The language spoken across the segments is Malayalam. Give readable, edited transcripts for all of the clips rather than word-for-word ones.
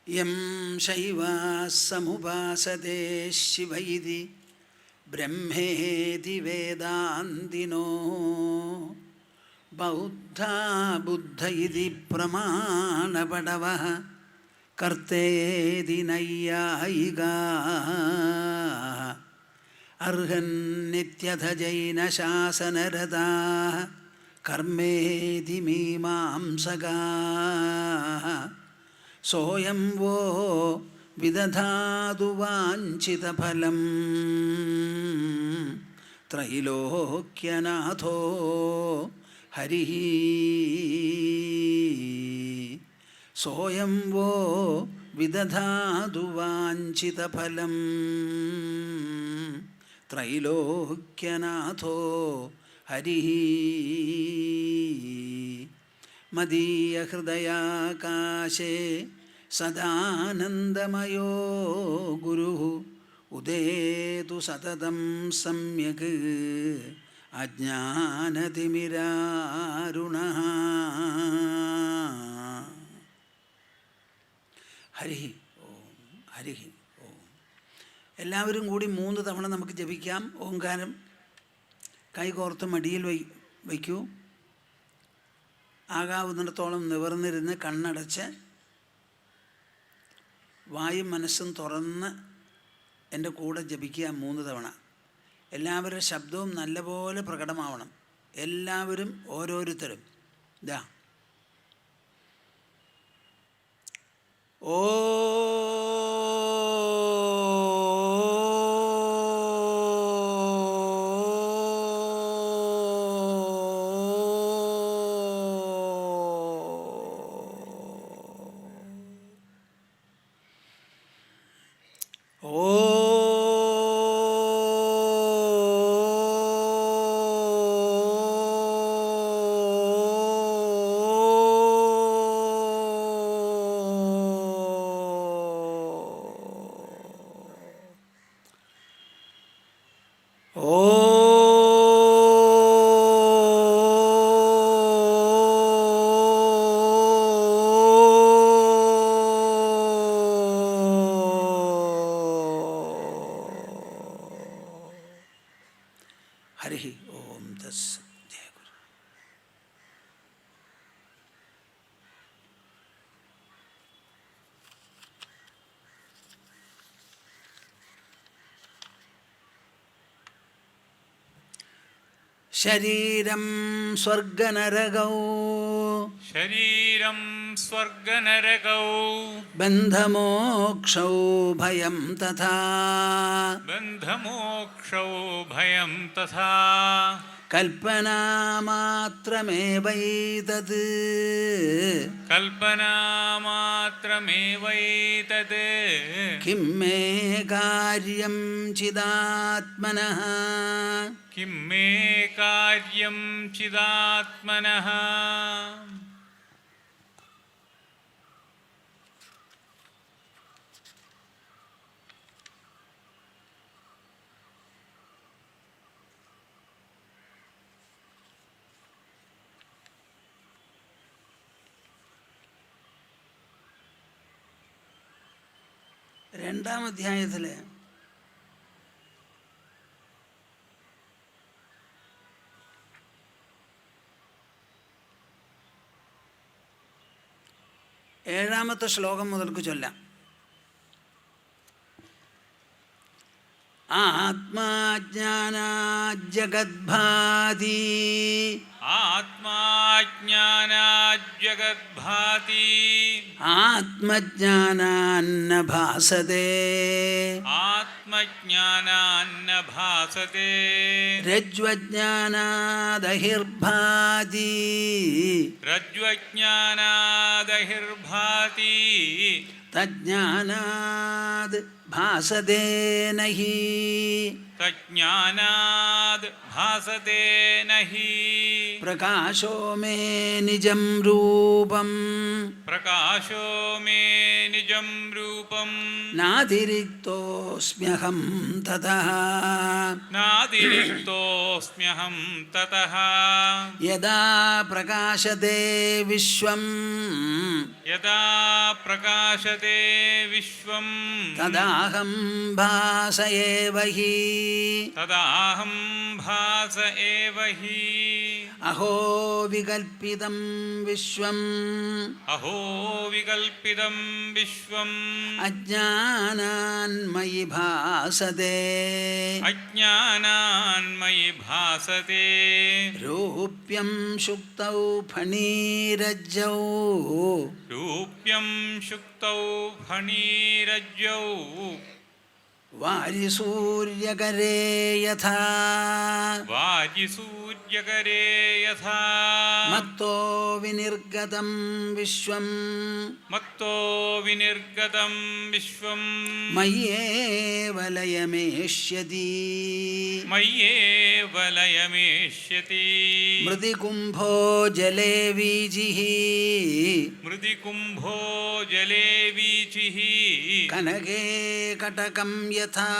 യം ശൈവാः സമുപാസതേ ശിവ ഇതി ബ്രഹ്മേതി വേദാന്തിനോ ബൗദ്ധാ ബുദ്ധ ഇതി പ്രമാണപടവഃ കർത്തേതി നൈയായികാഃ അർഹന്നിത്യഥ ജൈനശാസനരതാഃ കർമ്മേതി മീമാംസകാഃ സോയം വോ വിദധാതു വാഞ്ചിതഫലം ത്രൈലോക്യനാഥോ ഹരിഃ സോയം വോ വിദധാതു വാഞ്ചിതഫലം ത്രൈലോക്യനാഥോ ഹരിഃ മദീയഹൃദയാകാശേ സദാനന്ദമയോ ഗുരുഃ ഉദേതു സതതം സമ്യക് അജ്ഞാനതിമിരാരുണഃ. ഹരിഃ ഓം ഹരിഃ ഓം. എല്ലാവരും കൂടി 3 തവണ നമുക്ക് ജപിക്കാം ഓംകാരം. കൈകോർത്ത് മടിയിൽ വയ്ക്കൂ. ആകാവുന്നിടത്തോളം നിവർന്നിരുന്ന് കണ്ണടച്ച് വായും മനസ്സും തുറന്ന് എൻ്റെ കൂടെ ജപിക്കുക 3 തവണ. എല്ലാവരുടെ ശബ്ദവും നല്ലപോലെ പ്രകടമാവണം. എല്ലാവരും ഓരോരുത്തരും ഇതാ ഓ ഹരിഃ ഓം തസ്സത്. ജയ ഗുരു. ശരീരം സ്വർഗനരകൗ ശരീരം സ്വർഗനരകൗ ബന്ധമോക്ഷൗ ഭയം തഥാ ബന്ധമോക്ഷൗ ഭയം തഥാ കൽപ്പനാമാത്രമേവൈതത് കൽപ്പനാമാത്രമേവൈതത് കിം മേ കാര്യം ചിദാത്മനഃ കിം മേ കാര്യം ചിദാത്മനഃ. രണ്ടാം അധ്യായത്തിൽ ഏഴാമത്തെ ശ്ലോകം മുതൽക്ക് ചൊല്ലാം. ആത്മാജ്ഞാനാജ്ജഗദ്ഭാതി ആത്മാജ്ഞാനാജ്ജഗദ്ഭാതി ആത്മജ്ഞാനാന്ന ഭാസതേ ആത്മജ്ഞാനാന്ന ഭാസതേ രജ്ജ്വജ്ഞാനാദഹിർഭാതി രജ്ജ്വജ്ഞാനാദഹിർഭാതി തജ്ഞാനാദ് ഭാസതേ നഹി തജ്ഞാനാദ് ഭാസതേ നഹി പ്രകാശോ മേ നിജം രൂപം പ്രകാശോ മേ നിജം രൂപം നാതിരിക്തോസ്മ്യഹം തതഃ നാതിരിക്തോസ്മ്യഹം തതഃ യദാ പ്രകാശതേ വിശ്വം യദാ പ്രകാശതേ വിശ്വം തദാഹം ഭാസ ഏവ ഹി തദാഹം ഭാസ ഏവ ഹി അഹോ വികൽപ്പിതം വിശ്വം അഹോ വികൽപ്പിതം വിശ്വം അജ്ഞാനാന്മയി ഭാസതേ അജ്ഞാനാന്മയി ഭാസതേ രൂപ്യം ശുക്തൗ ഫണീരജ്ജൗ രൂപ്യം ശുക്തൗ ഫണീരജ്ജൗ വാരിസൂര്യകരേ യഥാ വാജിസൂര്യകരേ യഥാ മത്തോ വിനിർഗതം വിശ്വം മത്തോ വിനിർഗതം വിശ്വം മയ്യേവ ലയമേഷ്യതി മയ്യേവ ലയമേഷ്യതി മൃതികുംഭോ ജലേ വീജിഃ മൃതികുംഭോ ജലേ വീചിഃ കനകേ കടകം യഥാ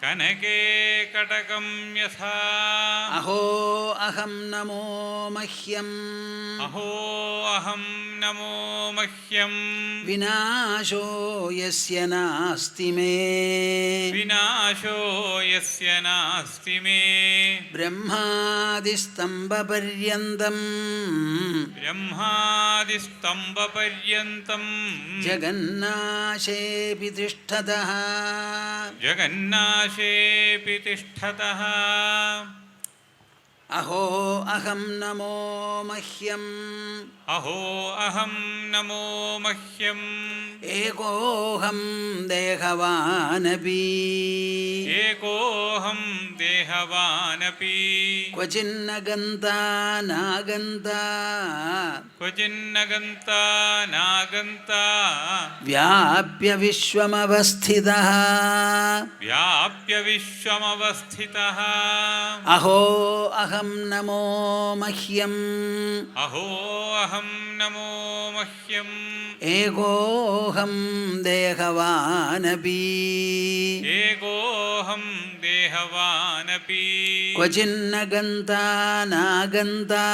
കനകേ കടകം യഥാ അഹോ അഹം നമോ മഹ്യം അഹോ അഹം നമോ മഹ്യം വിനാശോ യസ്യ നാസ്തി മേ വിനാശോ യസ്യ നാസ്തി മേ ബ്രഹ്മാദിസ്തംഭപര്യന്തം ബ്രഹ്മാദിസ്തംഭപര്യന്തം ജഗന്നാശേപി തിഷ്ഠതഃ ജഗന്നാശേപി തിഷ്ഠതഃ അഹോ അഹം നമോ മഹ്യം അഹോ അഹം നമോ മഹ്യം ഏകോഹം ദേഹവാനപി ഏകോഹം ദേഹവാനപി ക്വചിന്ന ഗന്താ നാഗന്താ ക്വചിന്നഗന്താ നാഗന്താ വ്യാപ്യ വിശ്വമവസ്ഥിതഃ വ്യാപ്യ വിശ്വമവസ്ഥിതഃ അഹോ അഹം നമോ മഹ്യം അഹോ അഹം നമോ മഹ്യം ഏകോഹം ദേഹവാനപി ഏകോഹം ദേഹവാനപി ക്വചിന്ന ഗന്താ നാഗന്താ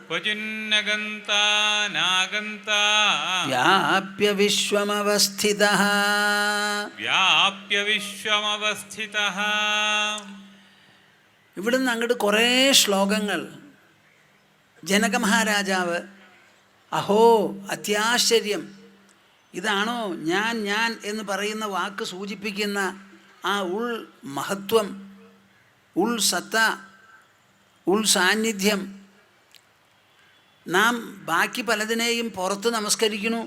ക്വചിന്നഗന്താ നാഗന്താ വ്യാപ്യ വിശ്വമവസ്ഥിതഃ വ്യാപ്യ വിശ്വമവസ്ഥിതഃ ഇവിടുന്ന് അങ്ങോട്ട് കുറേ ശ്ലോകങ്ങൾ ജനക മഹാരാജാവ് അഹോ അത്യാശ്ചര്യം, ഇതാണോ ഞാൻ എന്ന് പറയുന്ന വാക്ക് സൂചിപ്പിക്കുന്ന ആ ഉൾ മഹത്വം, ഉൾ സത്ത, ഉൾ സാന്നിധ്യം. നാം ബാക്കി പലതിനെയും പുറത്ത് നമസ്കരിക്കുന്നു.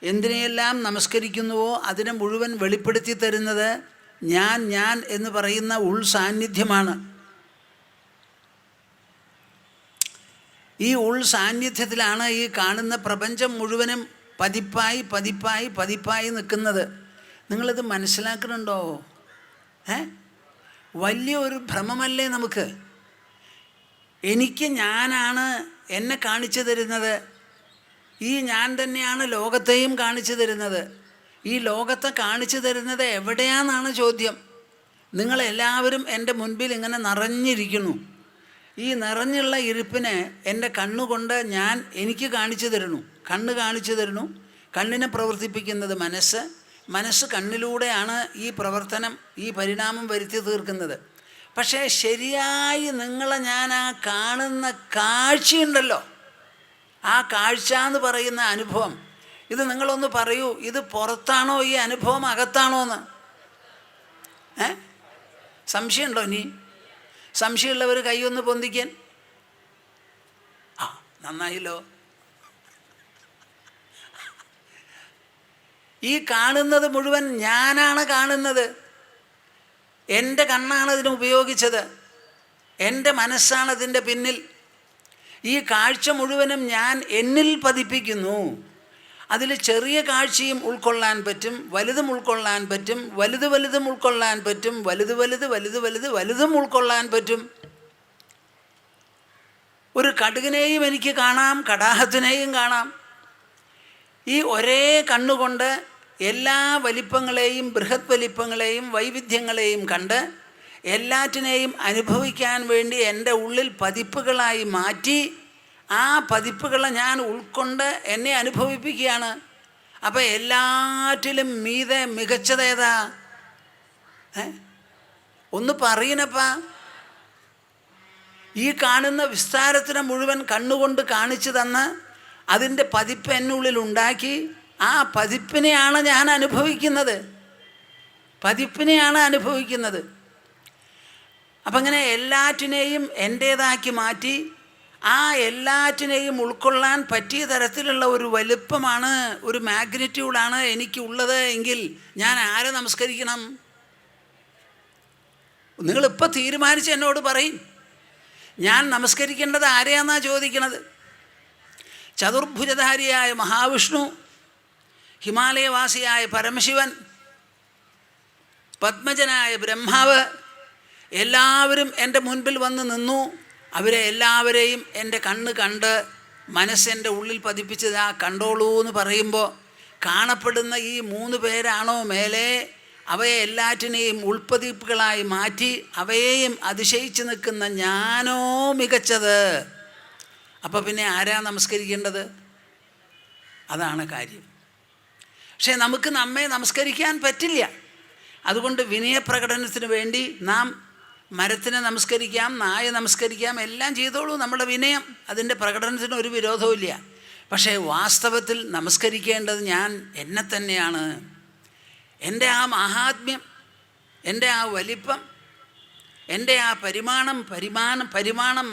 എന്തിനെയെല്ലാം നമസ്കരിക്കുന്നുവോ അതിനെ മുഴുവൻ വെളിപ്പെടുത്തി തരുന്നത് ഞാൻ എന്ന് പറയുന്ന ഉൾ സാന്നിധ്യമാണ്. ഈ ഉൾ സാന്നിധ്യത്തിലാണ് ഈ കാണുന്ന പ്രപഞ്ചം മുഴുവനും പതിപ്പായി നിൽക്കുന്നത്. നിങ്ങളിത് മനസ്സിലാക്കുന്നുണ്ടോ? വലിയൊരു ഭ്രമമല്ലേ നമുക്ക്? എനിക്ക് ഞാനാണ് എന്നെ കാണിച്ചു തരുന്നത്. ഈ ഞാൻ തന്നെയാണ് ലോകത്തെയും കാണിച്ചു തരുന്നത്. ഈ ലോകത്തെ കാണിച്ചു തരുന്നത് എവിടെയാണെന്നാണ് ചോദ്യം. നിങ്ങളെല്ലാവരും എൻ്റെ മുൻപിൽ ഇങ്ങനെ നിറഞ്ഞിരിക്കുന്നു. ഈ നിറഞ്ഞുള്ള ഇരിപ്പിനെ എൻ്റെ കണ്ണുകൊണ്ട് ഞാൻ എനിക്ക് കാണിച്ചു തരുന്നു. കണ്ണ് കാണിച്ചു തരുന്നു. കണ്ണിനെ പ്രവർത്തിപ്പിക്കുന്നത് മനസ്സ് കണ്ണിലൂടെയാണ് ഈ പ്രവർത്തനം, ഈ പരിണാമം വരുത്തി തീർക്കുന്നത്. പക്ഷേ ശരിയായി നിങ്ങളെ ഞാൻ ആ കാണുന്ന കാഴ്ചയുണ്ടല്ലോ, ആ കാഴ്ച എന്ന് പറയുന്ന അനുഭവം, ഇത് നിങ്ങളൊന്ന് പറയൂ, ഇത് പുറത്താണോ ഈ അനുഭവം അകത്താണോ എന്ന്? സംശയമുണ്ടോ? ഇനി സംശയമുള്ളവർ കൈയൊന്ന് പൊന്തിക്കാൻ. നന്നായില്ലോ. ഈ കാണുന്നത് മുഴുവൻ ഞാനാണ് കാണുന്നത്. എൻ്റെ കണ്ണാണ് ഇതിന് ഉപയോഗിച്ചത്. എൻ്റെ മനസ്സാണ് അതിൻ്റെ പിന്നിൽ. ഈ കാഴ്ച മുഴുവനും ഞാൻ എന്നിൽ പതിപ്പിക്കുന്നു. അതിൽ ചെറിയ കാഴ്ചയും ഉൾക്കൊള്ളാൻ പറ്റും, വലുതും ഉൾക്കൊള്ളാൻ പറ്റും, വലുതും ഉൾക്കൊള്ളാൻ പറ്റും, വലുതും ഉൾക്കൊള്ളാൻ പറ്റും. ഒരു കടുകിനെയും എനിക്ക് കാണാം, കടാഹത്തിനെയും കാണാം. ഈ ഒരേ കണ്ണുകൊണ്ട് എല്ലാ വലിപ്പങ്ങളെയും, ബൃഹത് വലിപ്പങ്ങളെയും, വൈവിധ്യങ്ങളെയും കണ്ട് എല്ലാറ്റിനെയും അനുഭവിക്കാൻ വേണ്ടി എൻ്റെ ഉള്ളിൽ പതിപ്പുകളായി മാറ്റി ആ പതിപ്പുകളെ ഞാൻ ഉൾക്കൊണ്ട് എന്നെ അനുഭവിപ്പിക്കുകയാണ്. അപ്പം എല്ലാറ്റിലും മീതെ മികച്ചതേതാ? ഒന്ന് പറയണപ്പാ. ഈ കാണുന്ന വിസ്താരത്തിനെ മുഴുവൻ കണ്ണുകൊണ്ട് കാണിച്ചു തന്ന് അതിൻ്റെ പതിപ്പ് എന്നുള്ളിൽ ഉണ്ടാക്കി ആ പതിപ്പിനെയാണ് ഞാൻ അനുഭവിക്കുന്നത്. അപ്പം അങ്ങനെ എല്ലാറ്റിനെയും എൻ്റേതാക്കി മാറ്റി ആ എല്ലാറ്റിനെയും ഉൾക്കൊള്ളാൻ പറ്റിയ തരത്തിലുള്ള ഒരു വലുപ്പമാണ്, ഒരു മാഗ്നിറ്റ്യൂഡാണ് എനിക്കുള്ളത് എങ്കിൽ ഞാൻ ആരെ നമസ്കരിക്കണം? നിങ്ങളിപ്പോൾ തീരുമാനിച്ച് എന്നോട് പറയും. ഞാൻ നമസ്കരിക്കേണ്ടത് ആരെയാണെന്നാണ് ചോദിക്കണത്. ചതുർഭുജധാരിയായ മഹാവിഷ്ണു, ഹിമാലയവാസിയായ പരമശിവൻ, പത്മജനായ ബ്രഹ്മാവ് എല്ലാവരും എൻ്റെ മുൻപിൽ വന്ന് നിന്നു. അവരെ എല്ലാവരെയും എൻ്റെ കണ്ണ് കണ്ട് മനസ്സെൻ്റെ ഉള്ളിൽ പതിപ്പിച്ചത് ആ കണ്ടോളൂ എന്ന് പറയുമ്പോൾ കാണപ്പെടുന്ന ഈ 3 പേരാണോ മേലെ? അവയെ എല്ലാറ്റിനെയും ഉൾപ്പതിപ്പുകളായി മാറ്റി അവയെയും അതിശയിച്ച് നിൽക്കുന്ന ഞാനോ മികച്ചത്? അപ്പോൾ പിന്നെ ആരാ നമസ്കരിക്കേണ്ടത്? അതാണ് കാര്യം. പക്ഷേ നമുക്ക് നമ്മെ നമസ്കരിക്കാൻ പറ്റില്ല. അതുകൊണ്ട് വിനയപ്രകടനത്തിന് വേണ്ടി നാം മരത്തിനെ നമസ്കരിക്കാം, നായ നമസ്കരിക്കാം, എല്ലാം ചെയ്തോളൂ. നമ്മുടെ വിനയം, അതിൻ്റെ പ്രകടനത്തിന് ഒരു വിരോധവുമില്ല. പക്ഷേ വാസ്തവത്തിൽ നമസ്കരിക്കേണ്ടത് ഞാൻ എന്നെ തന്നെയാണ്. എൻ്റെ ആ മഹാത്മ്യം, എൻ്റെ ആ വലിപ്പം, എൻ്റെ ആ പരിമാണം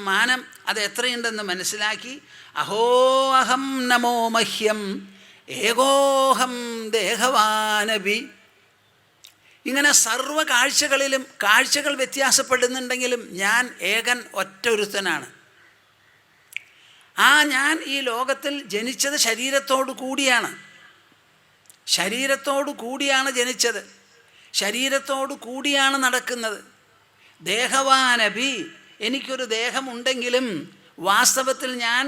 മാനം അത് എത്രയുണ്ടെന്ന് മനസ്സിലാക്കി അഹോ അഹം നമോ മഹ്യം ഏകോഹം ദേഹവാനബി. ഇങ്ങനെ സർവ്വ കാഴ്ചകളിലും കാഴ്ചകൾ വ്യത്യാസപ്പെടുന്നുണ്ടെങ്കിലും ഞാൻ ഏകൻ, ഒറ്റ ഒരുത്തനാണ്. ആ ഞാൻ ഈ ലോകത്തിൽ ജനിച്ചത് ശരീരത്തോടു കൂടിയാണ് ജനിച്ചത്, ശരീരത്തോടു കൂടിയാണ് നടക്കുന്നത്. ദേഹവാനബി, എനിക്കൊരു ദേഹമുണ്ടെങ്കിലും വാസ്തവത്തിൽ ഞാൻ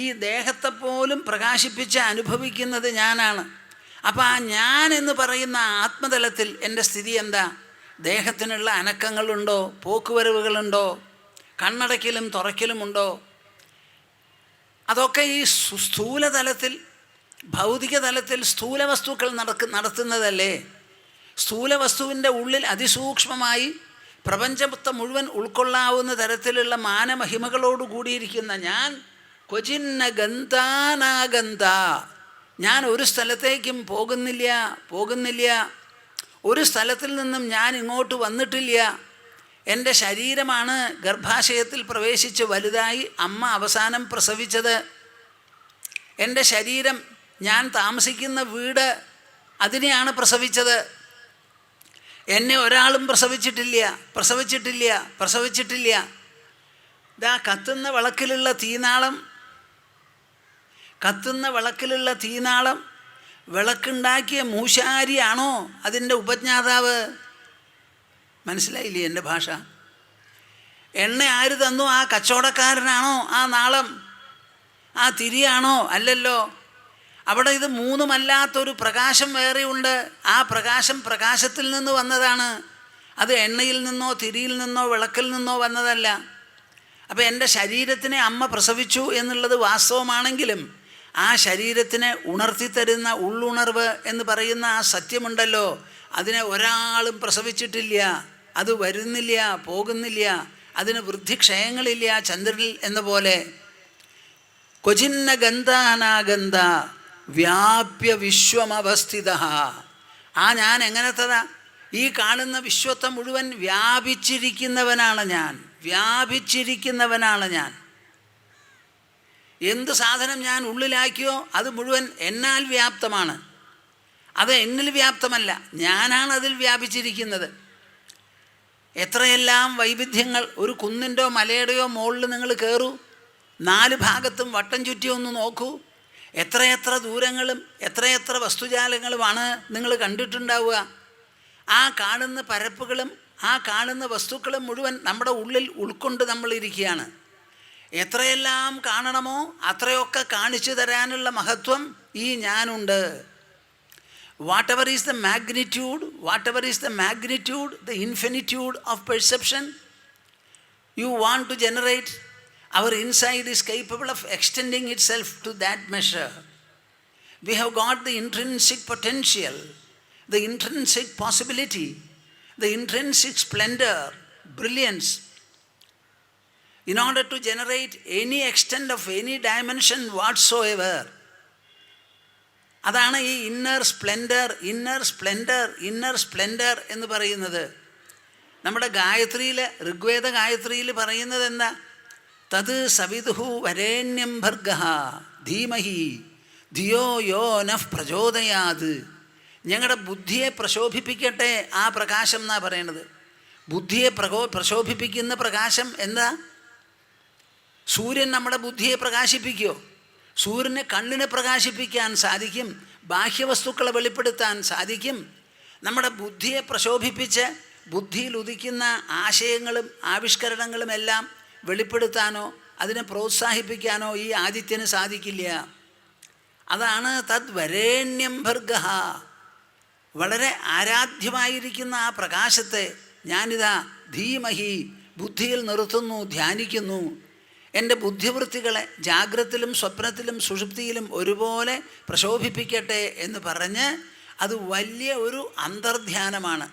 ഈ ദേഹത്തെപ്പോലും പ്രകാശിപ്പിച്ച് അനുഭവിക്കുന്നത് ഞാനാണ്. അപ്പോൾ ആ ഞാൻ എന്ന് പറയുന്ന ആത്മതലത്തിൽ എൻ്റെ സ്ഥിതി എന്താ? ദേഹത്തിനുള്ള അനക്കങ്ങളുണ്ടോ? പോക്കുവരവുകളുണ്ടോ? കണ്ണടയ്ക്കലും തുറയ്ക്കലുമുണ്ടോ? അതൊക്കെ ഈ സ്ഥൂലതലത്തിൽ, ഭൗതിക തലത്തിൽ സ്ഥൂല വസ്തുക്കൾ നടത്തുന്നതല്ലേ. സ്ഥൂല വസ്തുവിൻ്റെ ഉള്ളിൽ അതിസൂക്ഷ്മമായി പ്രപഞ്ചത്തെ മുഴുവൻ ഉൾക്കൊള്ളാവുന്ന തരത്തിലുള്ള മാനമഹിമകളോട് കൂടിയിരിക്കുന്ന ഞാൻ ക്വചിന്ന ഗന്ധാനാഗന്ത. ഞാൻ ഒരു സ്ഥലത്തേക്കും പോകുന്നില്ല. ഒരു സ്ഥലത്തിൽ നിന്നും ഞാൻ ഇങ്ങോട്ട് വന്നിട്ടില്ല. എൻ്റെ ശരീരമാണ് ഗർഭാശയത്തിൽ പ്രവേശിച്ച് വലുതായി അമ്മ അവസാനം പ്രസവിച്ചത്. എൻ്റെ ശരീരം, ഞാൻ താമസിക്കുന്ന വീട്, അതിനെയാണ് പ്രസവിച്ചത്. എന്നെ ഒരാളും പ്രസവിച്ചിട്ടില്ല. ഇതാ കത്തുന്ന വിളക്കിലുള്ള തീനാളം വിളക്കുണ്ടാക്കിയ മൂശാരിയാണോ അതിൻ്റെ ഉപജ്ഞാതാവ്? മനസ്സിലായില്ലേ എൻ്റെ ഭാഷ? എണ്ണ ആര് തന്നു? ആ കച്ചവടക്കാരനാണോ ആ നാളം? ആ തിരിയാണോ? അല്ലല്ലോ. അവിടെ ഇത് മൂന്നുമല്ലാത്തൊരു പ്രകാശം വേറെയുണ്ട്. ആ പ്രകാശത്തിൽ നിന്ന് വന്നതാണ്. അത് എണ്ണയിൽ നിന്നോ തിരിയിൽ നിന്നോ വിളക്കിൽ നിന്നോ വന്നതല്ല. അപ്പോൾ എൻ്റെ ശരീരത്തിനെ അമ്മ പ്രസവിച്ചു എന്നുള്ളത് വാസ്തവമാണെങ്കിലും ആ ശരീരത്തിനെ ഉണർത്തിത്തരുന്ന ഉള്ളുണർവ് എന്ന് പറയുന്ന ആ സത്യമുണ്ടല്ലോ, അതിനെ ഒരാളും പ്രസവിച്ചിട്ടില്ല. അത് വരുന്നില്ല, പോകുന്നില്ല. അതിന് വൃദ്ധിക്ഷയങ്ങളില്ല ചന്ദ്രനിൽ എന്ന പോലെ. ക്വചിന്ന ഗന്ധാനാഗന്ധ വ്യാപ്യ വിശ്വമവസ്ഥിത. ആ ഞാൻ എങ്ങനത്തതാ? ഈ കാണുന്ന വിശ്വത്തെ മുഴുവൻ വ്യാപിച്ചിരിക്കുന്നവനാണ് ഞാൻ. എന്ത് സാധനം ഞാൻ ഉള്ളിലാക്കിയോ അത് മുഴുവൻ എന്നാൽ വ്യാപ്തമാണ്. അത് എന്നിൽ വ്യാപ്തമല്ല, ഞാനാണ് അതിൽ വ്യാപിച്ചിരിക്കുന്നത്. എത്രയെല്ലാം വൈവിധ്യങ്ങൾ! ഒരു കുന്നിൻ്റെയോ മലയുടെയോ മുകളിൽ നിങ്ങൾ കയറൂ, 4 ഭാഗത്തും വട്ടം ചുറ്റി ഒന്ന് നോക്കൂ. എത്രയെത്ര ദൂരങ്ങളും എത്രയെത്ര വസ്തുജാലങ്ങളുമാണ് നിങ്ങൾ കണ്ടിട്ടുണ്ടാവുക. ആ കാണുന്ന പരപ്പുകളും ആ കാണുന്ന വസ്തുക്കളും മുഴുവൻ നമ്മുടെ ഉള്ളിൽ ഉൾക്കൊണ്ട് നമ്മളിരിക്കുകയാണ്. എത്രയെല്ലാം കാണണമോ അത്രയൊക്കെ കാണിച്ചു തരാനുള്ള മഹത്വം ഈ ഞാനുണ്ട്. Whatever is the magnitude, the infinitude of perception you want to generate, our inside is capable of extending itself to that measure. We have got the intrinsic potential, the intrinsic possibility, the intrinsic splendor, brilliance, in order to generate any extent of any dimension whatsoever. അതാണ് ഈ ഇന്നർ സ്പ്ലെൻഡർ എന്ന് പറയുന്നത്. നമ്മുടെ ഗായത്രിയിൽ, ഋഗ്വേദ ഗായത്രിയിൽ പറയുന്നത് എന്താ? തത് സവിതുഹു വരേണ്യം ഭർഗഃ ധീമഹി ധിയോ യോ നഃ പ്രചോദയാത്. ഞങ്ങളുടെ ബുദ്ധിയെ പ്രശോഭിപ്പിക്കട്ടെ ആ പ്രകാശം എന്നാ പറയണത്. ബുദ്ധിയെ പ്രശോഭിപ്പിക്കുന്ന പ്രകാശം എന്താ? സൂര്യൻ നമ്മുടെ ബുദ്ധിയെ പ്രകാശിപ്പിക്കുമോ? സൂര്യനെ കണ്ണിനെ പ്രകാശിപ്പിക്കാൻ സാധിക്കും, ബാഹ്യവസ്തുക്കളെ വെളിപ്പെടുത്താൻ സാധിക്കും. നമ്മുടെ ബുദ്ധിയെ പ്രശോഭിപ്പിച്ച് ബുദ്ധിയിൽ ഉദിക്കുന്ന ആശയങ്ങളും ആവിഷ്കരണങ്ങളും എല്ലാം വെളിപ്പെടുത്താനോ അതിനെ പ്രോത്സാഹിപ്പിക്കാനോ ഈ ആദിത്യന് സാധിക്കില്ല. അതാണ് തദ് വരേണ്യം ഭർഗഃ. വളരെ ആരാധ്യമായിരിക്കുന്ന ആ പ്രകാശത്തെ ഞാനിതാ ധീമഹി ബുദ്ധിയിൽ നിർത്തുന്നു, ധ്യാനിക്കുന്നു. എൻ്റെ ബുദ്ധിവൃത്തികളെ ജാഗ്രത്തിലും സ്വപ്നത്തിലും സുഷുപ്തിയിലും ഒരുപോലെ പ്രശോഭിപ്പിക്കട്ടെ എന്ന് പറഞ്ഞ് അത് വലിയ ഒരു അന്തർധ്യാനമാണ്.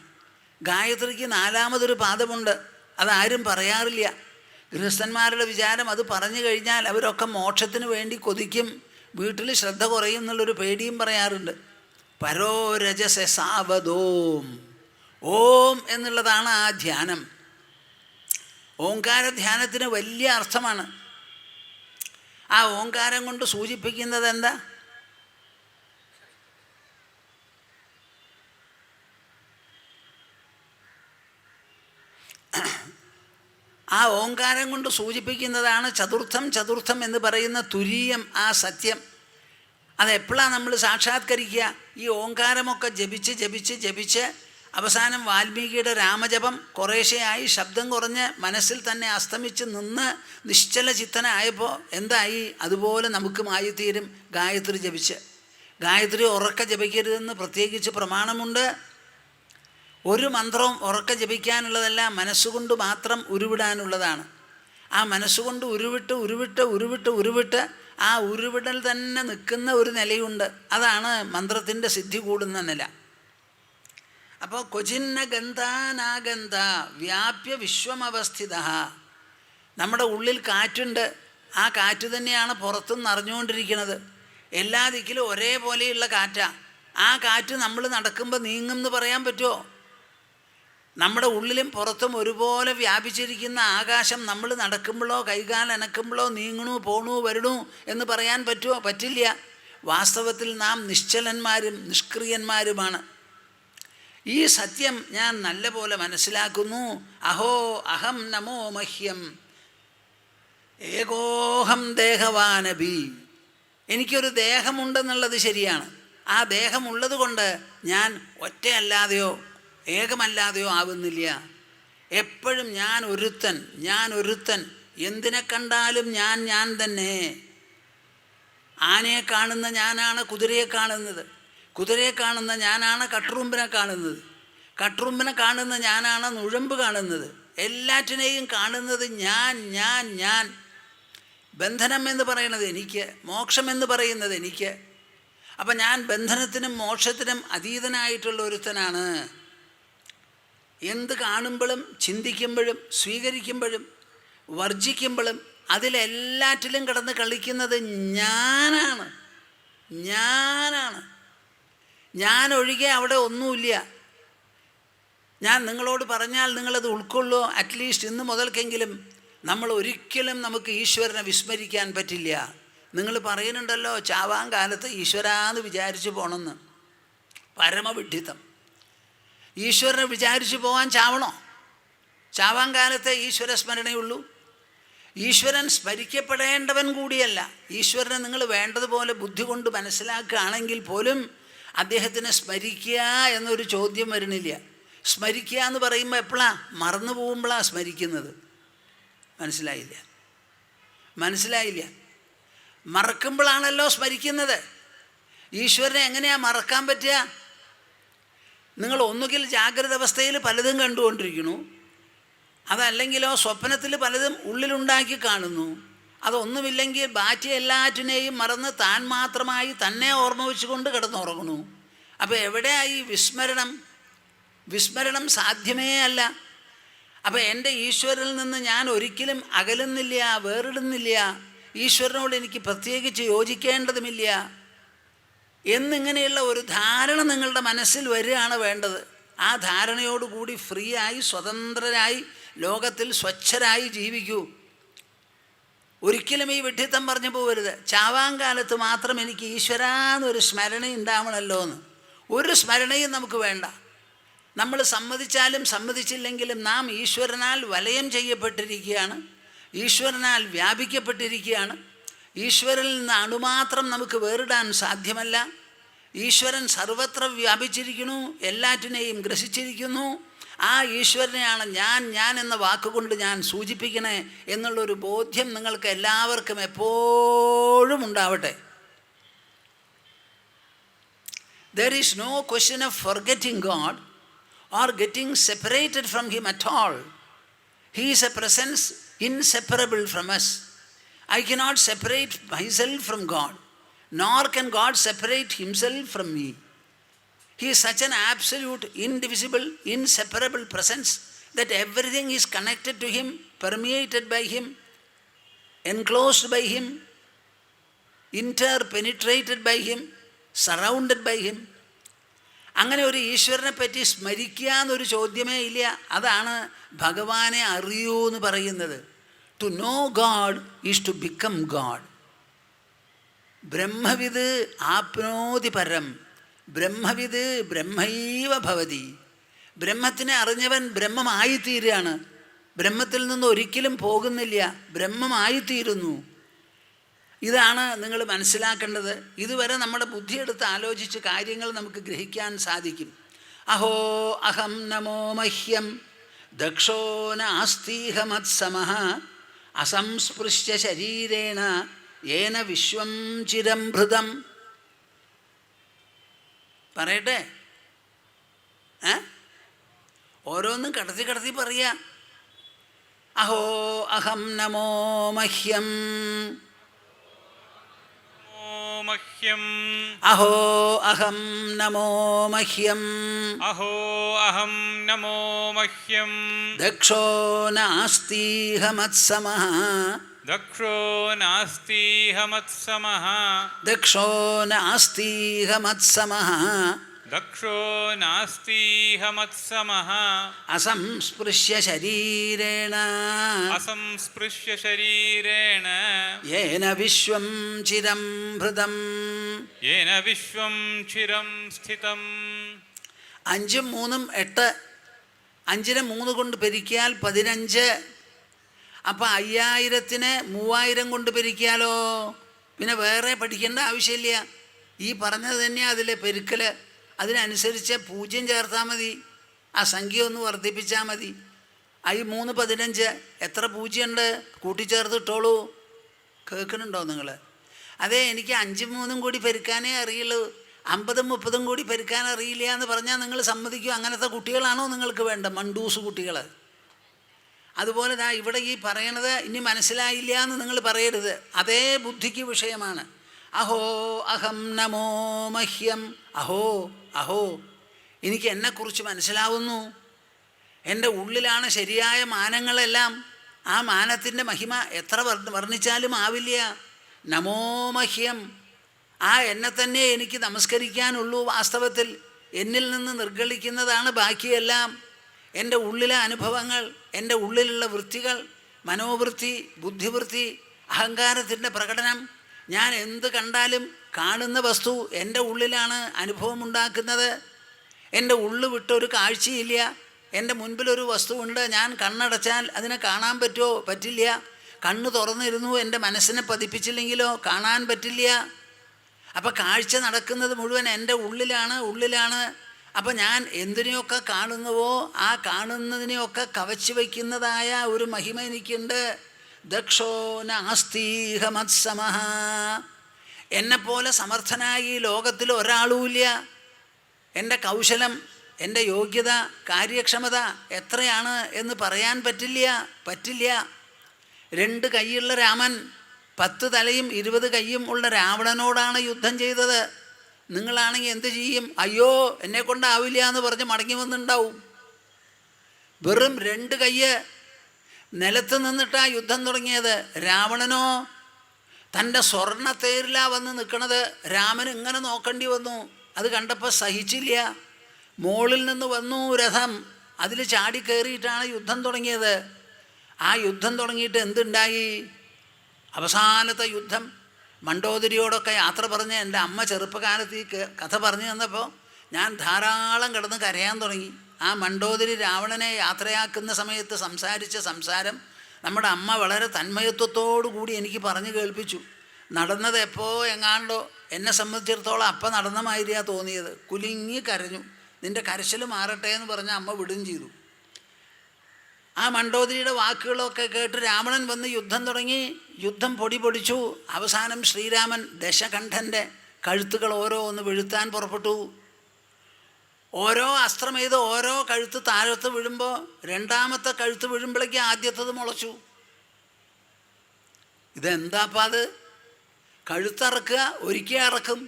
ഗായത്രിക്ക് 4ാമതൊരു പാദമുണ്ട്, അതാരും പറയാറില്ല. ഗൃഹസ്ഥന്മാരുടെ വിചാരം അത് പറഞ്ഞു കഴിഞ്ഞാൽ അവരൊക്കെ മോക്ഷത്തിന് വേണ്ടി കൊതിക്കും, വീട്ടിൽ ശ്രദ്ധ കുറയും എന്നുള്ളൊരു പേടിയും പറയാറുണ്ട്. പരോരജസ സാവധോം, ഓം എന്നുള്ളതാണ് ആ ധ്യാനം. ഓങ്കാര ധ്യാനത്തിന് വലിയ അർത്ഥമാണ്. ആ ഓങ്കാരം കൊണ്ട് സൂചിപ്പിക്കുന്നത് എന്താ? ആ ഓങ്കാരം കൊണ്ട് സൂചിപ്പിക്കുന്നതാണ് ചതുർത്ഥം എന്ന് പറയുന്ന തുരീയം, ആ സത്യം. അതെപ്പോഴാണ് നമ്മൾ സാക്ഷാത്കരിക്കുക? ഈ ഓങ്കാരമൊക്കെ ജപിച്ച് അവസാനം വാൽമീകിയുടെ രാമജപം കുറേശ്ശെയായി ശബ്ദം കുറഞ്ഞ് മനസ്സിൽ തന്നെ അസ്തമിച്ച് നിന്ന് നിശ്ചല ചിത്തനായപ്പോൾ എന്തായി? അതുപോലെ നമുക്കുമായിത്തീരും ഗായത്രി ജപിച്ച്. ഗായത്രി ഉറക്ക ജപിക്കരുതെന്ന് പ്രത്യേകിച്ച് പ്രമാണമുണ്ട്. ഒരു മന്ത്രവും ഉറക്ക ജപിക്കാനുള്ളതല്ല, മനസ്സുകൊണ്ട് മാത്രം ഉരുവിടാനുള്ളതാണ്. ആ മനസ്സുകൊണ്ട് ഉരുവിട്ട് ആ ഉരുവിടൽ തന്നെ നിൽക്കുന്ന ഒരു നിലയുണ്ട്. അതാണ് മന്ത്രത്തിൻ്റെ സിദ്ധി കൂടുന്ന നില. അപ്പോൾ ക്വചിന്ന ഗന്ധാനാഗന്ധ വ്യാപ്യ വിശ്വമവസ്ഥിത. നമ്മുടെ ഉള്ളിൽ കാറ്റുണ്ട്, ആ കാറ്റ് തന്നെയാണ് പുറത്തും നിറഞ്ഞുകൊണ്ടിരിക്കുന്നത്. എല്ലാ ദിക്കിലും ഒരേപോലെയുള്ള കാറ്റാണ്. ആ കാറ്റ് നമ്മൾ നടക്കുമ്പോൾ നീങ്ങും എന്ന് പറയാൻ പറ്റുമോ? നമ്മുടെ ഉള്ളിലും പുറത്തും ഒരുപോലെ വ്യാപിച്ചിരിക്കുന്ന ആകാശം നമ്മൾ നടക്കുമ്പോഴോ കൈകാൽ അനക്കുമ്പോഴോ നീങ്ങണു പോണു വരണു എന്ന് പറയാൻ പറ്റുമോ? പറ്റില്ല. വാസ്തവത്തിൽ നാം നിശ്ചലന്മാരും നിഷ്ക്രിയന്മാരുമാണ്. ഈ സത്യം ഞാൻ നല്ല പോലെ മനസ്സിലാക്കുന്നു. അഹോ അഹം നമോ മഹ്യം ഏകോഹം ദേഹവാനഭി. എനിക്കൊരു ദേഹമുണ്ടെന്നുള്ളത് ശരിയാണ്. ആ ദേഹമുള്ളത് കൊണ്ട് ഞാൻ ഒറ്റയല്ലാതെയോ ഏകമല്ലാതെയോ ആവുന്നില്ല. എപ്പോഴും ഞാൻ ഒരുത്തൻ. എന്തിനെ കണ്ടാലും ഞാൻ തന്നെ. ആനയെ കാണുന്ന ഞാനാണ് കുതിരയെ കാണുന്നത്. കുതിരയെ കാണുന്ന ഞാനാണ് കട്ടുറുമ്പിനെ കാണുന്നത്. കട്ടുറുമ്പിനെ കാണുന്ന ഞാനാണ് നുഴമ്പ് കാണുന്നത്. എല്ലാറ്റിനെയും കാണുന്നത് ഞാൻ. ബന്ധനം എന്ന് പറയുന്നത് എനിക്ക്, മോക്ഷം എന്ന് പറയുന്നത് എനിക്ക്. അപ്പം ഞാൻ ബന്ധനത്തിനും മോക്ഷത്തിനും അതീതനായിട്ടുള്ള ഒരുത്തനാണ്. എന്ത് കാണുമ്പോഴും ചിന്തിക്കുമ്പോഴും സ്വീകരിക്കുമ്പോഴും വർജിക്കുമ്പോഴും അതിലെല്ലാറ്റിലും കിടന്ന് കളിക്കുന്നത് ഞാനാണ്. ഞാനൊഴികെ അവിടെ ഒന്നുമില്ല. ഞാൻ നിങ്ങളോട് പറഞ്ഞാൽ നിങ്ങളത് ഉൾക്കൊള്ളൂ. അറ്റ്ലീസ്റ്റ് ഇന്ന് മുതൽക്കെങ്കിലും നമുക്ക് ഈശ്വരനെ വിസ്മരിക്കാൻ പറ്റില്ല. നിങ്ങൾ പറയുന്നുണ്ടല്ലോ ചാവാൻ കാലത്ത് ഈശ്വരാന്ന് വിചാരിച്ച് പോകണമെന്ന്. പരമവിഡ്ഢിത്തം. ഈശ്വരനെ വിചാരിച്ച് പോകാൻ ചാവണോ? ചാവാൻ കാലത്തെ ഈശ്വര സ്മരണയുള്ളൂ. ഈശ്വരൻ സ്മരിക്കപ്പെടേണ്ടവൻ കൂടിയല്ല. ഈശ്വരനെ നിങ്ങൾ വേണ്ടതുപോലെ ബുദ്ധി കൊണ്ട് മനസ്സിലാക്കുകയാണെങ്കിൽ പോലും അദ്ദേഹത്തിനെ സ്മരിക്കുക എന്നൊരു ചോദ്യം വരുന്നില്ല. സ്മരിക്കുക എന്ന് പറയുമ്പോൾ എപ്പോഴാണ്? മറന്നു പോകുമ്പോഴാണ് സ്മരിക്കുന്നത്. മനസ്സിലായില്ല. മറക്കുമ്പോഴാണല്ലോ സ്മരിക്കുന്നത്. ഈശ്വരനെ എങ്ങനെയാണ് മറക്കാൻ പറ്റുക? നിങ്ങൾ ഒന്നുകിൽ ജാഗ്രത അവസ്ഥയിൽ പലതും കണ്ടുകൊണ്ടിരിക്കുന്നു, അതല്ലെങ്കിലോ സ്വപ്നത്തിൽ പലതും ഉള്ളിലുണ്ടാക്കി കാണുന്നു. അതൊന്നുമില്ലെങ്കിൽ ബാക്കി എല്ലാറ്റിനെയും മറന്ന് താൻ മാത്രമായി തന്നെ ഓർമ്മ വെച്ചുകൊണ്ട് കിടന്നുറങ്ങുന്നു. അപ്പോൾ എവിടെയായി വിസ്മരണം സാധ്യമേ അല്ല. അപ്പോൾ എൻ്റെ ഈശ്വരനിൽ നിന്ന് ഞാൻ ഒരിക്കലും അകലുന്നില്ല, വേറിടുന്നില്ല, ഈശ്വരനോട് എനിക്ക് പ്രത്യേകിച്ച് യോജിക്കേണ്ടതുമില്ല എന്നിങ്ങനെയുള്ള ഒരു ധാരണ നിങ്ങളുടെ മനസ്സിൽ വരികയാണ് വേണ്ടത്. ആ ധാരണയോടുകൂടി ഫ്രീ ആയി സ്വതന്ത്രരായി ലോകത്തിൽ സ്വച്ഛരായി ജീവിക്കൂ. ഒരിക്കലും ഈ വിഡ്ഢിത്തം പറഞ്ഞു പോകരുത്. ചാവാങ്കാലത്ത് മാത്രം എനിക്ക് ഈശ്വരാന്നൊരു സ്മരണ ഉണ്ടാവണമല്ലോ എന്ന്. ഒരു സ്മരണയും നമുക്ക് വേണ്ട. നമ്മൾ സമ്മതിച്ചാലും സമ്മതിച്ചില്ലെങ്കിലും നാം ഈശ്വരനാൽ വലയം ചെയ്യപ്പെട്ടിരിക്കുകയാണ്, ഈശ്വരനാൽ വ്യാപിക്കപ്പെട്ടിരിക്കുകയാണ്. ഈശ്വരനിൽ നിന്ന് അണുമാത്രം നമുക്ക് വേറിടാൻ സാധ്യമല്ല. ഈശ്വരൻ സർവത്ര വ്യാപിച്ചിരിക്കുന്നു, എല്ലാറ്റിനെയും ഗ്രസിച്ചിരിക്കുന്നു. ആ ഈശ്വരനെയാണ് ഞാൻ എന്ന വാക്കുകൊണ്ട് ഞാൻ സൂചിപ്പിക്കണേ എന്നുള്ളൊരു ബോധ്യം നിങ്ങൾക്ക് എല്ലാവർക്കും എപ്പോഴും ഉണ്ടാവട്ടെ. There is no question of forgetting God or getting separated from Him at all. He is a presence inseparable from us. I cannot separate myself from God, nor can God separate Himself from me. He is such an absolute, indivisible, inseparable presence that everything is connected to Him, permeated by Him, enclosed by Him, interpenetrated by Him, surrounded by Him. അങ്ങനെ ഒരു ഈശ്വരനെ പറ്റി സ്മരിക്കുക എന്നൊരു ചോദ്യമേ ഇല്ല. അതാണ് ഭഗവാനെ അറിയൂ എന്ന് പറയുന്നത്. To know God is to become God. ബ്രഹ്മവിത് ആപ്നോതി പരം, ബ്രഹ്മവിത് ബ്രഹ്മൈവ ഭവതി. ബ്രഹ്മത്തിനെ അറിഞ്ഞവൻ ബ്രഹ്മമായിത്തീരുകയാണ്. ബ്രഹ്മത്തിൽ നിന്ന് ഒരിക്കലും പോകുന്നില്ല, ബ്രഹ്മമായിത്തീരുന്നു. ഇതാണ് നിങ്ങൾ മനസ്സിലാക്കേണ്ടത്. ഇതുവരെ നമ്മുടെ ബുദ്ധിയെടുത്ത് ആലോചിച്ച് കാര്യങ്ങൾ നമുക്ക് ഗ്രഹിക്കാൻ സാധിക്കും. അഹോ അഹം നമോ മഹ്യം ദക്ഷോ നാസ്തീഹ മത്സമഃ അസംസ്പൃശ്യ ശരീരേണ യേന വിശ്വം ചിരം ഭൃതം. പറയട്ടെ? ഓരോന്നും കടത്തി പറയുക. അഹോ അഹം നമോ മഹ്യം, അഹോ അഹം നമോ മഹ്യം, അഹോ അഹം നമോ മഹ്യം. ദക്ഷോ നാസ്തീഹ മത്സമഃ, ദക്ഷോ നാസ്തീഹ മത്സമഃ, ദക്ഷോ നാസ്തീഹ മത്സമഃ, ദക്ഷോ നാസ്തീഹ മത്സമഃ. അസംസ്പൃശ്യ ശരീരേണ, അസംസ്പൃശ്യ ശരീരേണ യേന വിശ്വം ചിരം ഭൃതം. യേന വിശ്വം ചിരം സ്ഥിതം. 5 3 8. 5നെ 3 കൊണ്ട് പെരുക്കിയാൽ 15. അപ്പം 5000നെ 3000 കൊണ്ട് പെരുക്കിയാലോ? പിന്നെ വേറെ പഠിക്കേണ്ട ആവശ്യമില്ല. ഈ പറഞ്ഞത് തന്നെയാണ് അതിലെ പെരുക്കൽ. അതിനനുസരിച്ച് 0 ചേർത്താൽ മതി, ആ സംഖ്യ ഒന്ന് വർദ്ധിപ്പിച്ചാൽ മതി. 3 15. എത്ര 0 ഉണ്ട്? കൂട്ടിച്ചേർത്തിട്ടോളൂ. കേൾക്കുന്നുണ്ടോ നിങ്ങൾ? അതെ, എനിക്ക് 5 3 കൂടി പെരുക്കാനേ അറിയുള്ളൂ, 50 30 കൂടി പെരുക്കാൻ അറിയില്ല എന്ന് പറഞ്ഞാൽ നിങ്ങൾ സമ്മതിക്കും? അങ്ങനത്തെ കുട്ടികളാണോ നിങ്ങൾക്ക് വേണ്ട? മണ്ടൂസ് കുട്ടികൾ. അതുപോലെ ഇവിടെ ഈ പറയണത് ഇനി മനസ്സിലായില്ല എന്ന് നിങ്ങൾ പറയരുത്. അതേ ബുദ്ധിക്ക് വിഷയമാണ്. അഹോ അഹം നമോ മഹ്യം. അഹോ അഹോ, എനിക്ക് എന്നെക്കുറിച്ച് മനസ്സിലാവുന്നു. എൻ്റെ ഉള്ളിലാണ് ശരിയായ മാനങ്ങളെല്ലാം. ആ മാനത്തിൻ്റെ മഹിമ എത്ര വർണ്ണിച്ചാലും ആവില്ല. നമോ മഹ്യം, ആ എന്നെ തന്നെ എനിക്ക് നമസ്കരിക്കാനുള്ളൂ. വാസ്തവത്തിൽ എന്നിൽ നിന്ന് നിർഗളിക്കുന്നതാണ് ബാക്കിയെല്ലാം. എൻ്റെ ഉള്ളിലെ അനുഭവങ്ങൾ, എൻ്റെ ഉള്ളിലുള്ള വൃത്തികൾ, മനോവൃത്തി, ബുദ്ധിവൃത്തി, അഹങ്കാരത്തിൻ്റെ പ്രകടനം. ഞാൻ എന്ത് കണ്ടാലും കാണുന്ന വസ്തു എൻ്റെ ഉള്ളിലാണ് അനുഭവമുണ്ടാക്കുന്നത്. എൻ്റെ ഉള്ളു വിട്ടൊരു കാഴ്ചയില്ല. എൻ്റെ മുൻപിലൊരു വസ്തുവുണ്ട്, ഞാൻ കണ്ണടച്ചാൽ അതിനെ കാണാൻ പറ്റുമോ? പറ്റില്ല. കണ്ണ് തുറന്നിരുന്നു, എൻ്റെ മനസ്സിനെ പതിപ്പിച്ചില്ലെങ്കിലോ കാണാൻ പറ്റില്ല. അപ്പം കാഴ്ച നടക്കുന്നത് മുഴുവൻ എൻ്റെ ഉള്ളിലാണ്. അപ്പം ഞാൻ എന്തിനെയൊക്കെ കാണുന്നുവോ ആ കാണുന്നതിനെയൊക്കെ കവച്ചു വയ്ക്കുന്നതായ ഒരു മഹിമ എനിക്കുണ്ട്. ദക്ഷോ നാസ്തീഹ മത്സമഃ. എന്നെപ്പോലെ സമർത്ഥനായി ഈ ലോകത്തിൽ ഒരാളുമില്ല. എൻ്റെ കൗശലം, എൻ്റെ യോഗ്യത, കാര്യക്ഷമത എത്രയാണ് എന്ന് പറയാൻ പറ്റില്ല. 2 കൈയുള്ള രാമൻ 10 തലയും 20 കൈയും ഉള്ള രാവണനോടാണ് യുദ്ധം ചെയ്തത്. നിങ്ങളാണെങ്കിൽ എന്ത് ചെയ്യും? അയ്യോ എന്നെ കൊണ്ടാവില്ല എന്ന് പറഞ്ഞ് മടങ്ങി വന്നിട്ടുണ്ടാവും. വെറും 2 കയ്യ് നിലത്ത് നിന്നിട്ടാണ് യുദ്ധം തുടങ്ങിയത്. രാവണനോ തൻ്റെ സ്വർണ്ണത്തേരിലാണ് വന്ന് നിൽക്കണത്. രാമൻ ഇങ്ങനെ നോക്കേണ്ടി വന്നു. അത് കണ്ടപ്പോൾ സഹിച്ചില്ല. മുകളിൽ നിന്ന് വന്നു രഥം, അതിൽ ചാടി കയറിയിട്ടാണ് യുദ്ധം തുടങ്ങിയത്. ആ യുദ്ധം തുടങ്ങിയിട്ട് എന്തുണ്ടായി? അവസാനത്തെ യുദ്ധം മണ്ഡോദരിയോടൊക്കെ യാത്ര പറഞ്ഞ് എൻ്റെ അമ്മ ചെറുപ്പകാലത്ത് ഈ കഥ പറഞ്ഞു തന്നപ്പോൾ ഞാൻ ധാരാളം കിടന്ന് കരയാൻ തുടങ്ങി. ആ മണ്ഡോദരി രാവണനെ യാത്രയാക്കുന്ന സമയത്ത് സംസാരിച്ച സംസാരം നമ്മുടെ അമ്മ വളരെ തന്മയത്വത്തോടു കൂടി എനിക്ക് പറഞ്ഞു കേൾപ്പിച്ചു. നടന്നത് എപ്പോൾ എങ്ങാണ്ടോ എന്നെ സംബന്ധിച്ചിടത്തോളം അപ്പം നടന്ന മാതിരിയാണ് തോന്നിയത്. കുലുങ്ങി കരഞ്ഞു. നിൻ്റെ കരച്ചിൽ മാറട്ടെ എന്ന് പറഞ്ഞ് അമ്മ വിടുകയും ചെയ്തു. ആ മണ്ഡോദരിയുടെ വാക്കുകളൊക്കെ കേട്ട് രാവണൻ വന്ന് യുദ്ധം തുടങ്ങി. യുദ്ധം പൊടിച്ചു. അവസാനം ശ്രീരാമൻ ദശകണ്ഠൻ്റെ കഴുത്തുകൾ ഓരോന്ന് വീഴ്ത്താൻ പുറപ്പെട്ടു. ഓരോ അസ്ത്രം ചെയ്ത് ഓരോ കഴുത്ത് താഴത്ത് വീഴുമ്പോൾ രണ്ടാമത്തെ കഴുത്ത് വീഴുമ്പോഴേക്കും ആദ്യത്തത് മുളച്ചു. ഇതെന്താപ്പം അത്? കഴുത്തറക്കുക, ഒരിക്കൽ അറക്കും.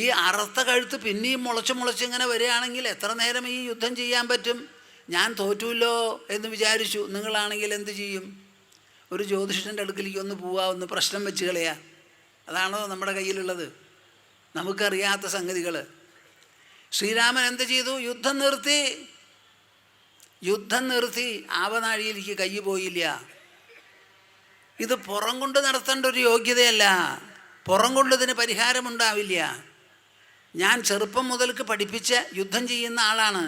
ഈ അറുത്ത കഴുത്ത് പിന്നെയും മുളച്ച് ഇങ്ങനെ വരികയാണെങ്കിൽ എത്ര നേരം ഈ യുദ്ധം ചെയ്യാൻ പറ്റും? ഞാൻ തോറ്റുല്ലോ എന്ന് വിചാരിച്ചു. നിങ്ങളാണെങ്കിൽ എന്ത് ചെയ്യും? ഒരു ജ്യോതിഷൻ്റെ അടുക്കലേക്ക് ഒന്ന് പോവുക, ഒന്ന് പ്രശ്നം വെച്ച് കളയുക. അതാണോ നമ്മുടെ കയ്യിലുള്ളത്? നമുക്കറിയാത്ത സംഗതികൾ. ശ്രീരാമൻ എന്ത് ചെയ്തു? യുദ്ധം നിർത്തി. ആവനാഴിയിലേക്ക് കൈ പോയില്ല. ഇത് പുറം കൊണ്ട് നടത്തേണ്ട ഒരു യോഗ്യതയല്ല. പുറം കൊണ്ട് ഇതിന് പരിഹാരമുണ്ടാവില്ല. ഞാൻ ചെറുപ്പം മുതൽക്ക് പഠിപ്പിച്ച് യുദ്ധം ചെയ്യുന്ന ആളാണ്.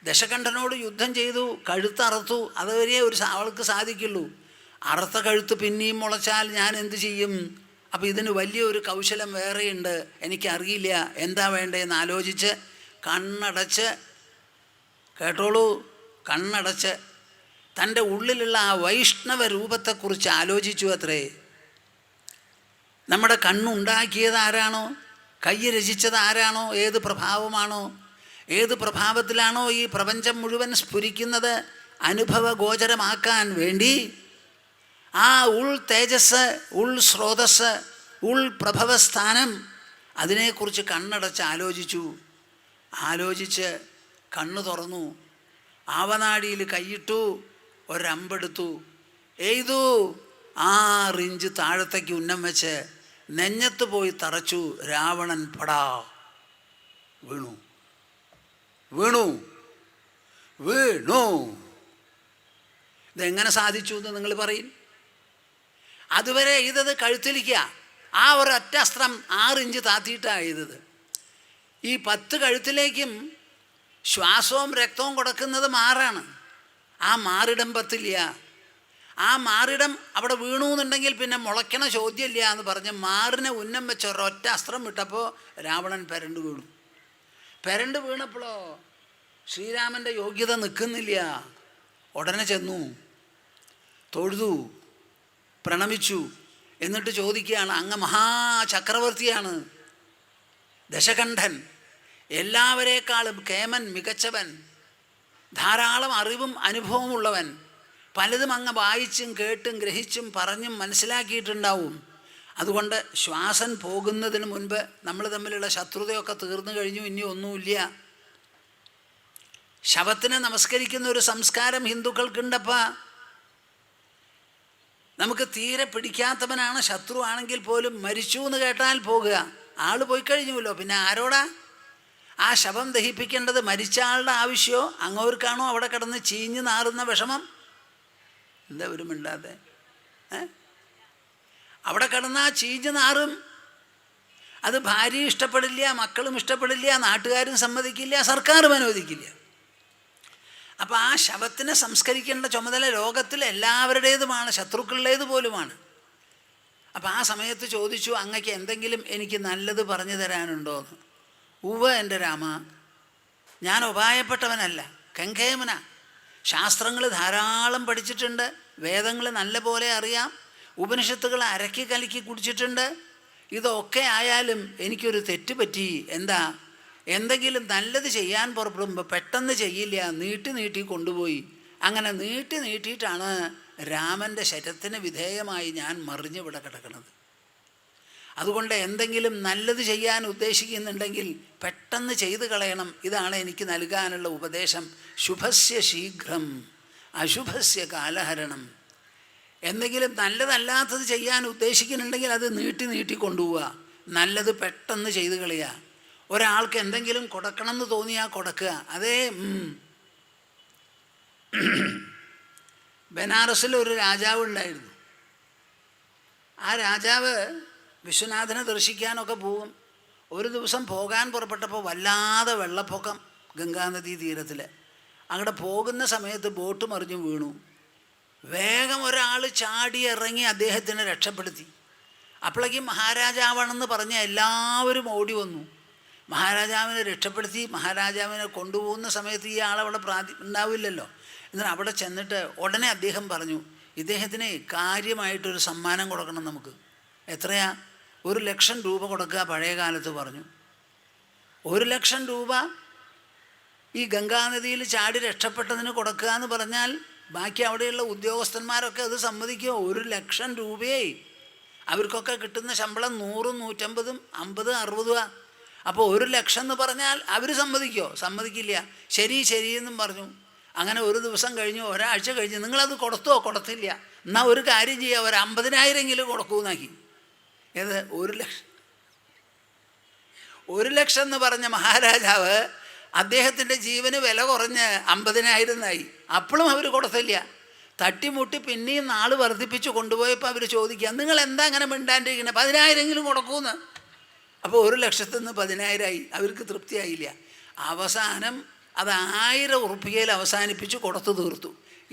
ദശകണ്ഠനോട് യുദ്ധം ചെയ്തു, കഴുത്തറുത്തു. അതുവരെ അവൾക്ക് സാധിക്കുള്ളൂ. അറുത്ത കഴുത്ത് പിന്നെയും മുളച്ചാൽ ഞാൻ എന്ത് ചെയ്യും? അപ്പോൾ ഇതിന് വലിയൊരു കൗശലം വേറെയുണ്ട്, എനിക്കറിയില്ല. എന്താ വേണ്ടതെന്ന് ആലോചിച്ച് കണ്ണടച്ച്, കേട്ടോളൂ, കണ്ണടച്ച് തൻ്റെ ഉള്ളിലുള്ള ആ വൈഷ്ണവ രൂപത്തെക്കുറിച്ച് ആലോചിച്ചു അത്രേ. നമ്മുടെ കണ്ണുണ്ടാക്കിയത് ആരാണോ, കൈ രചിച്ചത് ആരാണോ, ഏത് പ്രഭാവമാണോ, ഏത് പ്രഭാവത്തിലാണോ ഈ പ്രപഞ്ചം മുഴുവൻ സ്ഫുരിക്കുന്നത്, അനുഭവഗോചരമാക്കാൻ വേണ്ടി ആ ഉൾ തേജസ്, ഉൾ സ്രോതസ്, ഉൾ പ്രഭവസ്ഥാനം, അതിനെക്കുറിച്ച് കണ്ണടച്ച് ആലോചിച്ച് കണ്ണു തുറന്നു. ആവനാടിയിൽ കൈയിട്ടു, ഒരമ്പെടുത്തു, എയ്തു. 6 ഇഞ്ച് താഴത്തേക്ക് ഉന്നം വെച്ച് നെഞ്ഞത്ത് പോയി തറച്ചു. രാവണൻ പടാ വീണു. ഇതെങ്ങനെ സാധിച്ചു എന്ന് നിങ്ങൾ പറയും? അതുവരെ എഴുതത് കഴുത്തിലിക്കുക. ആ ഒരൊറ്റ അസ്ത്രം 6 ഇഞ്ച് താത്തിയിട്ടാണ് എഴുതത്. ഈ 10 കഴുത്തിലേക്കും ശ്വാസവും രക്തവും കൊടുക്കുന്നത് മാറാണ്. ആ മാറിടം പത്തില്ല. ആ മാറിടം അവിടെ വീണു എന്നുണ്ടെങ്കിൽ പിന്നെ മുളയ്ക്കണ ചോദ്യമില്ല എന്ന് പറഞ്ഞ് മാറിനെ ഉന്നം വെച്ച് ഒരൊറ്റ അസ്ത്രം വിട്ടപ്പോൾ രാവണൻ പെരണ്ട് വീണപ്പോഴോ ശ്രീരാമൻ്റെ യോഗ്യത നിൽക്കുന്നില്ല. ഉടനെ ചെന്നു, തൊഴുതു, പ്രണമിച്ചു. എന്നിട്ട് ചോദിക്കുകയാണ്, അങ്ങ് മഹാചക്രവർത്തിയാണ്, ദശകണ്ഠൻ, എല്ലാവരേക്കാളും കേമൻ, മികച്ചവൻ, ധാരാളം അറിവും അനുഭവവും ഉള്ളവൻ, പലതും അങ്ങ് വായിച്ചും കേട്ടും ഗ്രഹിച്ചും പറഞ്ഞും മനസ്സിലാക്കിയിട്ടുണ്ടാവും. അതുകൊണ്ട് ശ്വാസം പോകുന്നതിന് മുൻപ് നമ്മൾ തമ്മിലുള്ള ശത്രുതയൊക്കെ തീർന്നു കഴിഞ്ഞു, ഇനി ഒന്നുമില്ല. ശവത്തിനെ നമസ്കരിക്കുന്ന ഒരു സംസ്കാരം ഹിന്ദുക്കൾക്കുണ്ടപ്പ. നമുക്ക് തീരെ പിടിക്കാത്തവനാണ്, ശത്രു ആണെങ്കിൽ പോലും മരിച്ചു എന്ന് കേട്ടാൽ പോകുക. ആൾ പോയി കഴിഞ്ഞുവല്ലോ, പിന്നെ ആരോടാ? ആ ശവം ദഹിപ്പിക്കേണ്ടത് മരിച്ച ആളുടെ ആവശ്യമോ അങ്ങോർക്കാണോ അവിടെ കിടന്ന് ചീഞ്ഞ് നാറുന്ന വിഷമം? എന്താ ഒരു മിണ്ടാതെ? അവിടെ കിടന്നാൽ ചീഞ്ഞ് നാറും. അത് ഭാര്യ ഇഷ്ടപ്പെടില്ല, മക്കളും ഇഷ്ടപ്പെടില്ല, നാട്ടുകാരും സമ്മതിക്കില്ല, സർക്കാരും അനുവദിക്കില്ല. അപ്പോൾ ആ ശവത്തിനെ സംസ്കരിക്കേണ്ട ചുമതല ലോകത്തിൽ എല്ലാവരുടേതുമാണ്, ശത്രുക്കളുടേത് പോലുമാണ്. അപ്പോൾ ആ സമയത്ത് ചോദിച്ചു, അങ്ങക്ക് എന്തെങ്കിലും എനിക്ക് നല്ലത് പറഞ്ഞു തരാനുണ്ടോയെന്ന്. ഉവ്വ് എൻ്റെ രാമ, ഞാൻ ഉപായപ്പെട്ടവനല്ല, കങ്കേമന. ശാസ്ത്രങ്ങൾ ധാരാളം പഠിച്ചിട്ടുണ്ട്, വേദങ്ങൾ നല്ല പോലെ അറിയാം, ഉപനിഷത്തുകൾ അരക്കി കലക്കി കുടിച്ചിട്ടുണ്ട്. ഇതൊക്കെ ആയാലും എനിക്കൊരു തെറ്റ് പറ്റി. എന്താ? എന്തെങ്കിലും നല്ലത് ചെയ്യാൻ പുറപ്പെടുമ്പോൾ പെട്ടെന്ന് ചെയ്യില്ല, നീട്ടി കൊണ്ടുപോയി. അങ്ങനെ നീട്ടിയിട്ടാണ് രാമൻ്റെ ശരത്തിന് വിധേയമായി ഞാൻ മറിഞ്ഞിവിടെ കിടക്കുന്നത്. അതുകൊണ്ട് എന്തെങ്കിലും നല്ലത് ചെയ്യാൻ ഉദ്ദേശിക്കുന്നുണ്ടെങ്കിൽ പെട്ടെന്ന് ചെയ്തു കളയണം. ഇതാണ് എനിക്ക് നൽകാനുള്ള ഉപദേശം. ശുഭസ്യ ശീഘ്രം അശുഭസ്യ കാലഹരണം. എന്തെങ്കിലും നല്ലതല്ലാത്തത് ചെയ്യാൻ ഉദ്ദേശിക്കുന്നുണ്ടെങ്കിൽ അത് നീട്ടി കൊണ്ടുപോവുക, നല്ലത് പെട്ടെന്ന് ചെയ്തു കളയുക. ഒരാൾക്ക് എന്തെങ്കിലും കൊടുക്കണം എന്ന് തോന്നിയാൽ കൊടുക്കുക. അതേ ബനാറസിൽ ഒരു രാജാവ് ഉണ്ടായിരുന്നു. ആ രാജാവ് വിശ്വനാഥനെ ദർശിക്കാനൊക്കെ പോകും. ഒരു ദിവസം പോകാൻ പുറപ്പെട്ടപ്പോൾ വല്ലാതെ വെള്ളപ്പൊക്കം ഗംഗാനദീ തീരത്തിൽ. അങ്ങോട്ട് പോകുന്ന സമയത്ത് ബോട്ട് മറിഞ്ഞു വീണു. വേഗം ഒരാൾ ചാടി ഇറങ്ങി അദ്ദേഹത്തിനെ രക്ഷപ്പെടുത്തി. അപ്പോഴേക്കും മഹാരാജാവാണെന്ന് പറഞ്ഞ് എല്ലാവരും ഓടി വന്നു. മഹാരാജാവിനെ രക്ഷപ്പെടുത്തി. മഹാരാജാവിനെ കൊണ്ടുപോകുന്ന സമയത്ത് ഈ ആളവിടെ ഉണ്ടാവില്ലല്ലോ. എന്നാൽ അവിടെ ചെന്നിട്ട് ഉടനെ അദ്ദേഹം പറഞ്ഞു, ഇദ്ദേഹത്തിന് കാര്യമായിട്ടൊരു സമ്മാനം കൊടുക്കണം നമുക്ക്. എത്രയാ? 1,00,000 രൂപ കൊടുക്കുക പഴയ കാലത്ത് പറഞ്ഞു. 1,00,000 രൂപ ഈ ഗംഗാനദിയിൽ ചാടി രക്ഷപ്പെട്ടതിന് കൊടുക്കുക എന്ന് പറഞ്ഞാൽ ബാക്കി അവിടെയുള്ള ഉദ്യോഗസ്ഥന്മാരൊക്കെ അത് സമ്മതിക്കുമോ? 1,00,000 രൂപയേ. അവർക്കൊക്കെ കിട്ടുന്ന ശമ്പളം 100, 150, 50, 60. അപ്പോൾ 1,00,000 എന്ന് പറഞ്ഞാൽ അവർ സമ്മതിക്കുമോ? സമ്മതിക്കില്ല. ശരി എന്നും പറഞ്ഞു. അങ്ങനെ ഒരു ദിവസം കഴിഞ്ഞു, ഒരാഴ്ച കഴിഞ്ഞ്, നിങ്ങളത് കൊടുത്തോ? കൊടുത്തില്ല. എന്നാൽ ഒരു കാര്യം ചെയ്യുക, ഒരു 50,000 കൊടുക്കൂന്നാക്കി. ഏത്? 1,00,000 എന്ന് പറഞ്ഞ മഹാരാജാവ് അദ്ദേഹത്തിൻ്റെ ജീവന് വില കുറഞ്ഞ് 50,000 അപ്പോഴും അവർ കൊടുത്തില്ല. തട്ടിമുട്ടി പിന്നെയും നാൾ വർദ്ധിപ്പിച്ച് കൊണ്ടുപോയപ്പോൾ അവർ ചോദിക്കുക, നിങ്ങൾ എന്താ അങ്ങനെ മിണ്ടാണ്ടിരിക്കുന്നത്? 10,000 കൊടുക്കൂന്ന്. അപ്പോൾ 1,00,000 നിന്ന് 10,000 അവർക്ക് തൃപ്തിയായില്ല. അവസാനം അത് 1000 ഉറുപ്പികയിൽ അവസാനിപ്പിച്ച് കൊടുത്തു തീർത്തു.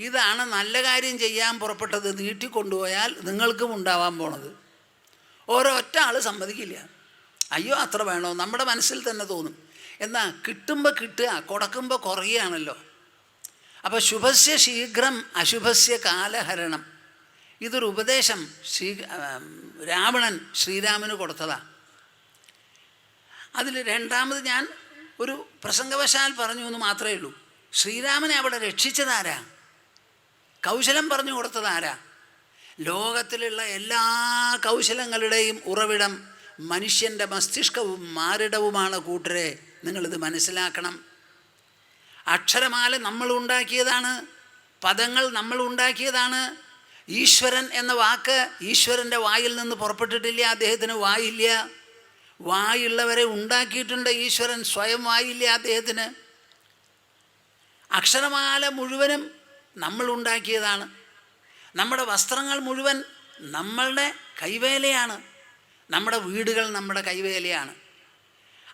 ഇതാണ് നല്ല കാര്യം ചെയ്യാൻ പുറപ്പെട്ടത് നീട്ടിക്കൊണ്ടുപോയാൽ നിങ്ങൾക്കും ഉണ്ടാവാൻ പോണത്. ഒരൊറ്റ ആൾ സമ്മതിക്കില്ല. അയ്യോ അത്ര വേണോ? നമ്മുടെ മനസ്സിൽ തന്നെ തോന്നും. എന്നാൽ കിട്ടുമ്പോൾ കിട്ടുക, കൊടുക്കുമ്പോൾ കുറയുകയാണല്ലോ. അപ്പോൾ ശുഭസ്യ ശീഘ്രം അശുഭസ്യ കാലഹരണം. ഇതൊരു ഉപദേശം രാവണൻ ശ്രീരാമന് കൊടുത്തതാണ്. അതിൽ രണ്ടാമത് ഞാൻ ഒരു പ്രസംഗവശാൽ പറഞ്ഞു എന്ന് മാത്രമേ ഉള്ളൂ. ശ്രീരാമനെ അവിടെ രക്ഷിച്ചതാരാ? കൗശലം പറഞ്ഞു കൊടുത്തതാരാ? ലോകത്തിലുള്ള എല്ലാ കൗശലങ്ങളുടെയും ഉറവിടം മനുഷ്യൻ്റെ മസ്തിഷ്കവും മാറിടവുമാണ് കൂട്ടരെ. നിങ്ങളിത് മനസ്സിലാക്കണം. അക്ഷരമാല നമ്മൾ ഉണ്ടാക്കിയതാണ്, പദങ്ങൾ നമ്മൾ ഉണ്ടാക്കിയതാണ്. ഈശ്വരൻ എന്ന വാക്ക് ഈശ്വരൻ്റെ വായിൽ നിന്ന് പുറപ്പെട്ടിട്ടില്ല. അദ്ദേഹത്തിന് വായില്ല. വായുള്ളവരെ ഉണ്ടാക്കിയിട്ടുണ്ട് ഈശ്വരൻ, സ്വയം വായില്ല അദ്ദേഹത്തിന്. അക്ഷരമാല മുഴുവനും നമ്മൾ ഉണ്ടാക്കിയതാണ്. നമ്മുടെ വസ്ത്രങ്ങൾ മുഴുവൻ നമ്മളുടെ കൈവേലയാണ്. നമ്മുടെ വീടുകൾ നമ്മുടെ കൈവേലയാണ്.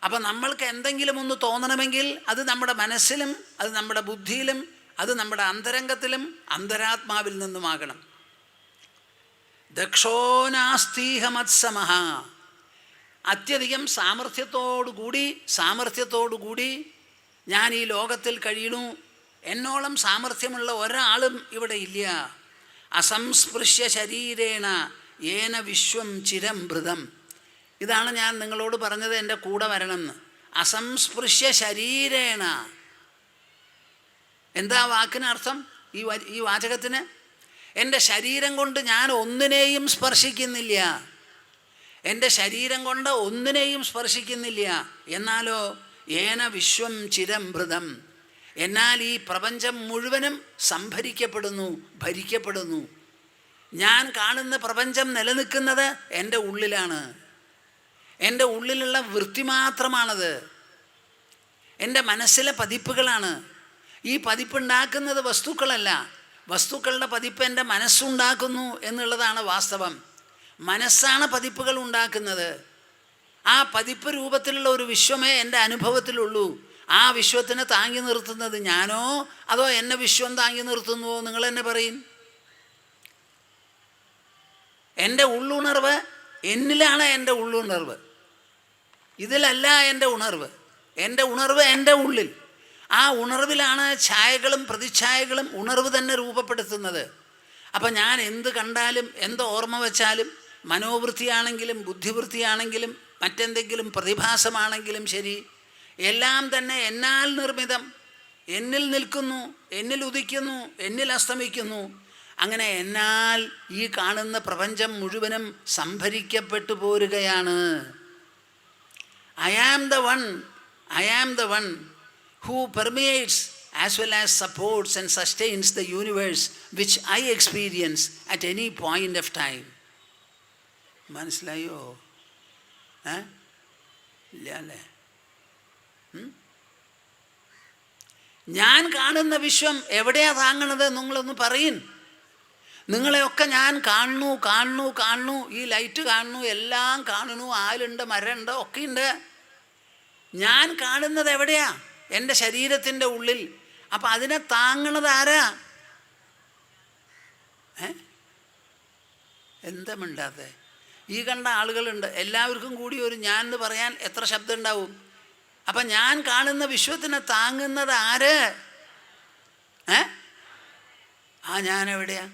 അപ്പം നമ്മൾക്ക് എന്തെങ്കിലും ഒന്ന് തോന്നണമെങ്കിൽ അത് നമ്മുടെ മനസ്സിലും അത് നമ്മുടെ ബുദ്ധിയിലും അത് നമ്മുടെ അന്തരംഗത്തിലും അന്തരാത്മാവിൽ നിന്നുമാകണം. ദക്ഷോ നാസ്തീഹ മത്സമഃ. അത്യധികം സാമർഥ്യത്തോടുകൂടി ഞാൻ ഈ ലോകത്തിൽ കഴിയണു. എന്നോളം സാമർഥ്യമുള്ള ഒരാളും ഇവിടെ ഇല്ല. അസംസ്പൃശ്യ ശരീരേണ ഏന വിശ്വം ചിരം ഭൃതം. ഇതാണ് ഞാൻ നിങ്ങളോട് പറഞ്ഞത്, എൻ്റെ കൂടെ വരണമെന്ന്. അസംസ്പൃശ്യ ശരീരേണ. എന്താ വാക്കിനർത്ഥം? ഈ വാചകത്തിന് എൻ്റെ ശരീരം കൊണ്ട് ഞാൻ ഒന്നിനെയും സ്പർശിക്കുന്നില്ല. എൻ്റെ ശരീരം കൊണ്ട് ഒന്നിനെയും സ്പർശിക്കുന്നില്ല. എന്നാലോ ഏന വിശ്വം ചിരം ഭൃതം. എന്നാൽ ഈ പ്രപഞ്ചം മുഴുവനും സംഭരിക്കപ്പെടുന്നു, ഭരിക്കപ്പെടുന്നു. ഞാൻ കാണുന്ന പ്രപഞ്ചം നിലനിൽക്കുന്നത് എൻ്റെ ഉള്ളിലാണ്. എൻ്റെ ഉള്ളിലുള്ള വൃത്തി മാത്രമാണത്. എൻ്റെ മനസ്സിലെ പതിപ്പുകളാണ്. ഈ പതിപ്പുണ്ടാക്കുന്നത് വസ്തുക്കളല്ല. വസ്തുക്കളുടെ പതിപ്പ് എൻ്റെ മനസ്സുണ്ടാക്കുന്നു എന്നുള്ളതാണ് വാസ്തവം. മനസ്സാണ് പതിപ്പുകൾ ഉണ്ടാക്കുന്നത്. ആ പതിപ്പ് രൂപത്തിലുള്ള ഒരു വിശ്വമേ എൻ്റെ അനുഭവത്തിലുള്ളൂ. ആ വിശ്വത്തിനെ താങ്ങി നിർത്തുന്നത് ഞാനോ അതോ എന്നെ വിശ്വം താങ്ങി നിർത്തുന്നുവോ? നിങ്ങൾ തന്നെ പറയും. എൻ്റെ ഉള്ളുണർവ് എന്നിലാണ്. എൻ്റെ ഉള്ളുണർവ് ഇതിലല്ല. എൻ്റെ ഉണർവ് എൻ്റെ ഉള്ളിൽ. ആ ഉണർവിലാണ് ഛായകളും പ്രതിച്ഛായകളും ഉണർവ് തന്നെ രൂപപ്പെടുത്തുന്നത്. അപ്പം ഞാൻ എന്ത് കണ്ടാലും എന്ത് ഓർമ്മ വച്ചാലും, മനോവൃത്തിയാണെങ്കിലും ബുദ്ധിവൃത്തിയാണെങ്കിലും മറ്റെന്തെങ്കിലും പ്രതിഭാസമാണെങ്കിലും ശരി, എല്ലാം തന്നെ എന്നാൽ നിർമ്മിതം. എന്നിൽ നിൽക്കുന്നു, എന്നിൽ ഉദിക്കുന്നു, എന്നിൽ അസ്തമിക്കുന്നു. അങ്ങനെ എന്നാൽ ഈ കാണുന്ന പ്രപഞ്ചം മുഴുവനും സംഭരിക്കപ്പെട്ടു പോരുകയാണ്. I am the one who permeates as well as supports and sustains the universe which I experience at any point of time. മനസ്സിലായോ? ഇല്ല അല്ലേ? ഞാൻ കാണുന്ന വിശ്വം എവിടെയാ താങ്ങണത്? നിങ്ങളൊന്ന് പറയും. നിങ്ങളെയൊക്കെ ഞാൻ കാണുന്നു. ഈ ലൈറ്റ് കാണുന്നു, എല്ലാം കാണുന്നു. ആലുണ്ട്, മരമുണ്ട്, ഒക്കെയുണ്ട്. ഞാൻ കാണുന്നത് എവിടെയാ? എൻ്റെ ശരീരത്തിൻ്റെ ഉള്ളിൽ. അപ്പം അതിനെ താങ്ങണത് ആരാ? എന്താ മിണ്ടാത്തെ? ഈ കണ്ട ആളുകളുണ്ട്. എല്ലാവർക്കും കൂടി ഒരു ഞാൻ എന്ന് പറയാൻ എത്ര ശബ്ദം ഉണ്ടാവും? അപ്പം ഞാൻ കാണുന്ന വിശ്വത്തിനെ താങ്ങുന്നത് ആര്? ആ ഞാൻ എവിടെയാ?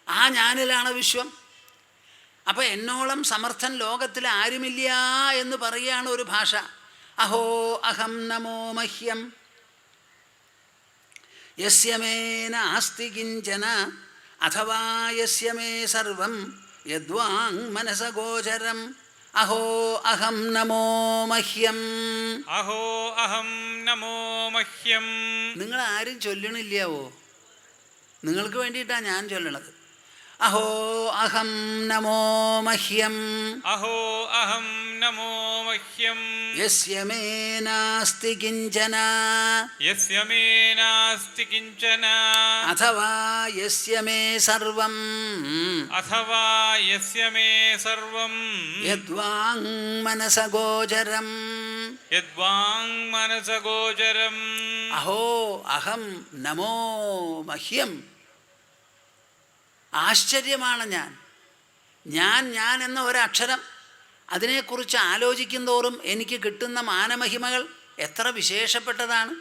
ആ ഞാനിലാണ് വിശ്വം. അപ്പം എന്നോളം സമർത്ഥൻ ലോകത്തിൽ ആരുമില്ല എന്ന് പറയുകയാണ് ഒരു ഭാഷ. അഹോ അഹം നമോ മഹ്യം യസ്യ മേ നാസ്തി കിഞ്ചന അഥവാ യസ്യ മേ സർവം യദ്വാങ് മനസഗോചരം. അഹോ അഹം നമോ മഹ്യം. അഹോ അഹം നമോ മഹ്യം. നിങ്ങൾ ആരും ചൊല്ലണില്ലാവോ? നിങ്ങൾക്ക് വേണ്ടിയിട്ടാണ് ഞാൻ ചൊല്ലണത്. അഹോ അഹം നമോ മഹ്യം. അഹോ അഹം നമോ മഹ്യം. യസ്യ മേ നാസ്തി കിഞ്ചന. യസ്യ മേ നാസ്തി കിഞ്ചന. അഥവാ യസ്യ മേ സർവം. അഥവാ യസ്യ മേ സർവം. യദ്വാങ് മനസഗോചരം. യദ്വാങ് മനസഗോചരം. അഹോ അഹം നമോ മഹ്യം. ആശ്ചര്യമാണ് ഞാൻ എന്ന ഒരക്ഷരം. അതിനെക്കുറിച്ച് ആലോചിക്കും തോറും എനിക്ക് കിട്ടുന്ന മാനമഹിമകൾ എത്ര വിശേഷപ്പെട്ടതാണ്.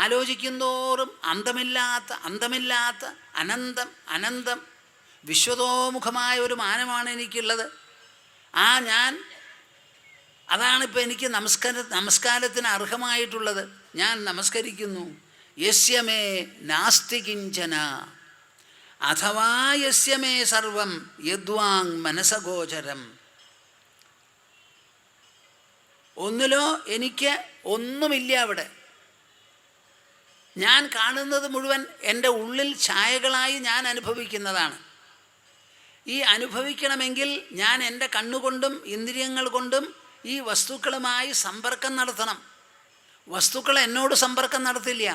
ആലോചിക്കും തോറും അന്തമില്ലാത്ത അനന്തം വിശ്വതോമുഖമായ ഒരു മാനമാണ് എനിക്കുള്ളത്. ആ ഞാൻ, അതാണിപ്പോൾ എനിക്ക് നമസ്കാരത്തിന് അർഹമായിട്ടുള്ളത്. ഞാൻ നമസ്കരിക്കുന്നു. യസ്യ മേ നാസ്തി കിഞ്ചന അഥവാ യസ്യ മേ സർവം യദ്വാങ് മനസഗോചരം. ഒന്നിലോ എനിക്ക് ഒന്നുമില്ല അവിടെ. ഞാൻ കാണുന്നത് മുഴുവൻ എൻ്റെ ഉള്ളിൽ ഛായകളായി ഞാൻ അനുഭവിക്കുന്നതാണ്. ഈ അനുഭവിക്കണമെങ്കിൽ ഞാൻ എൻ്റെ കണ്ണുകൊണ്ടും ഇന്ദ്രിയങ്ങൾ കൊണ്ടും ഈ വസ്തുക്കളുമായി സമ്പർക്കം നടത്തണം. വസ്തുക്കൾ എന്നോട് സമ്പർക്കം നടത്തില്ല.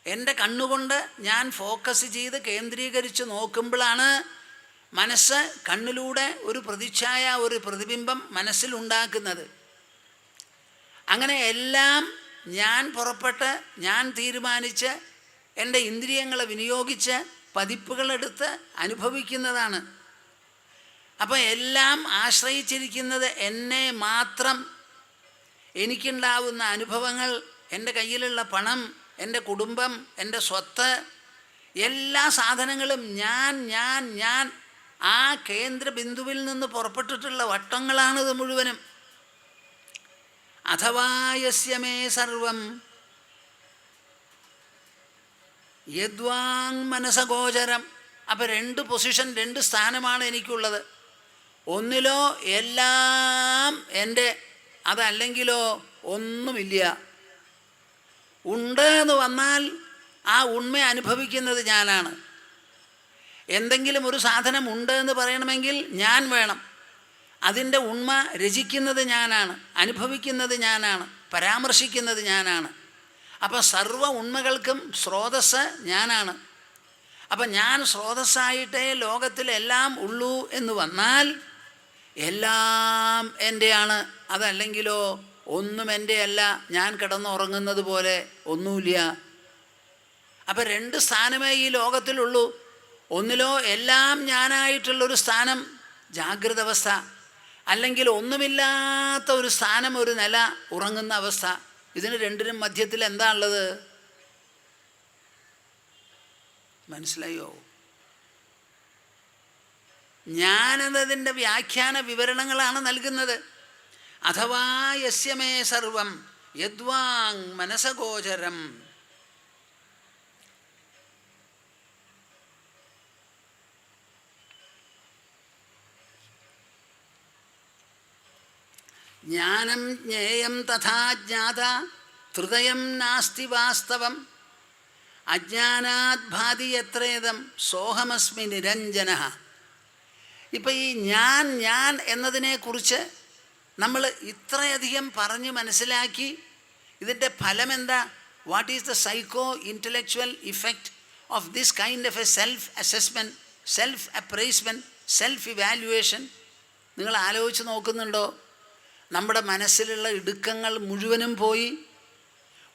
എൻ്റെ കണ്ണുകൊണ്ട് ഞാൻ ഫോക്കസ് ചെയ്ത് കേന്ദ്രീകരിച്ച് നോക്കുമ്പോഴാണ് മനസ്സ് കണ്ണിലൂടെ ഒരു പ്രതിച്ഛായ, ഒരു പ്രതിബിംബം മനസ്സിലുണ്ടാക്കുന്നത്. അങ്ങനെ എല്ലാം ഞാൻ പുറപ്പെട്ട്, ഞാൻ തീരുമാനിച്ച്, എൻ്റെ ഇന്ദ്രിയങ്ങളെ വിനിയോഗിച്ച് പതിപ്പുകളെടുത്ത് അനുഭവിക്കുന്നതാണ്. അപ്പം എല്ലാം ആശ്രയിച്ചിരിക്കുന്നത് എന്നെ മാത്രം. എനിക്കുണ്ടാവുന്ന അനുഭവങ്ങൾ, എൻ്റെ കയ്യിലുള്ള പണം, എൻ്റെ കുടുംബം, എൻ്റെ സ്വത്ത്, എല്ലാ സാധനങ്ങളും ഞാൻ ആ കേന്ദ്രബിന്ദുവിൽ നിന്ന് പുറപ്പെട്ടിട്ടുള്ള വട്ടങ്ങളാണിത് മുഴുവനും. അഥവാ യസ്യ മേ സർവം യദ്വാങ് മനസഗോചരം. അപ്പം രണ്ട് പൊസിഷൻ, രണ്ട് സ്ഥാനമാണ് എനിക്കുള്ളത്. ഒന്നിലോ എല്ലാം എൻ്റെ, അതല്ലെങ്കിലോ ഒന്നുമില്ല. ഉണ്ട് എന്ന് വന്നാൽ ആ ഉണ്മ അനുഭവിക്കുന്നത് ഞാനാണ്. എന്തെങ്കിലും ഒരു സാധനം ഉണ്ട് എന്ന് പറയണമെങ്കിൽ ഞാൻ വേണം. അതിൻ്റെ ഉണ്മ രചിക്കുന്നത് ഞാനാണ്, അനുഭവിക്കുന്നത് ഞാനാണ്, പരാമർശിക്കുന്നത് ഞാനാണ്. അപ്പം സർവ്വ ഉണ്മകൾക്കും സ്രോതസ്സ് ഞാനാണ്. അപ്പം ഞാൻ സ്രോതസ്സായിട്ടേ ലോകത്തിലെല്ലാം ഉള്ളൂ എന്ന് വന്നാൽ എല്ലാം എൻ്റെയാണ്, അതല്ലെങ്കിലോ ഒന്നും എൻ്റെ അല്ല, ഞാൻ കിടന്നുറങ്ങുന്നത് പോലെ ഒന്നുമില്ല. അപ്പം 2 സ്ഥാനമേ ഈ ലോകത്തിലുള്ളൂ. ഒന്നിലോ എല്ലാം ഞാനായിട്ടുള്ളൊരു സ്ഥാനം ജാഗ്രത അവസ്ഥ, അല്ലെങ്കിൽ ഒന്നുമില്ലാത്ത ഒരു സ്ഥാനം, ഒരു നില, ഉറങ്ങുന്ന അവസ്ഥ. ഇതിന് രണ്ടിനും മധ്യത്തിൽ എന്താ ഉള്ളത്? മനസ്സിലായോ? ഞാനെന്നതിൻ്റെ വ്യാഖ്യാന വിവരണങ്ങളാണ് നൽകുന്നത്. അഥവാ യസ്യമേ സർവം യദ്വാങ് മനസഗോചരം. ജ്ഞാനം ജ്ഞേയം തഥാ ജ്ഞാത ഹൃദയം നാസ്തി വാസ്തവം അജ്ഞാനാത് ഭാതി യത്രേദം സോഹമസ്മി നിരഞ്ജന. ഇപ്പം ഈ ഞാൻ എന്നതിനെക്കുറിച്ച് നമ്മൾ ഇത്രയധികം പറഞ്ഞ് മനസ്സിലാക്കി. ഇതിൻ്റെ ഫലം എന്താ? What is the psycho intellectual effect of this kind of a self assessment, self appraisement, self evaluation? നിങ്ങൾ ആലോചിച്ച് നോക്കുന്നുണ്ടോ? നമ്മുടെ മനസ്സിലുള്ള ഇടുക്കങ്ങൾ മുഴുവനും പോയി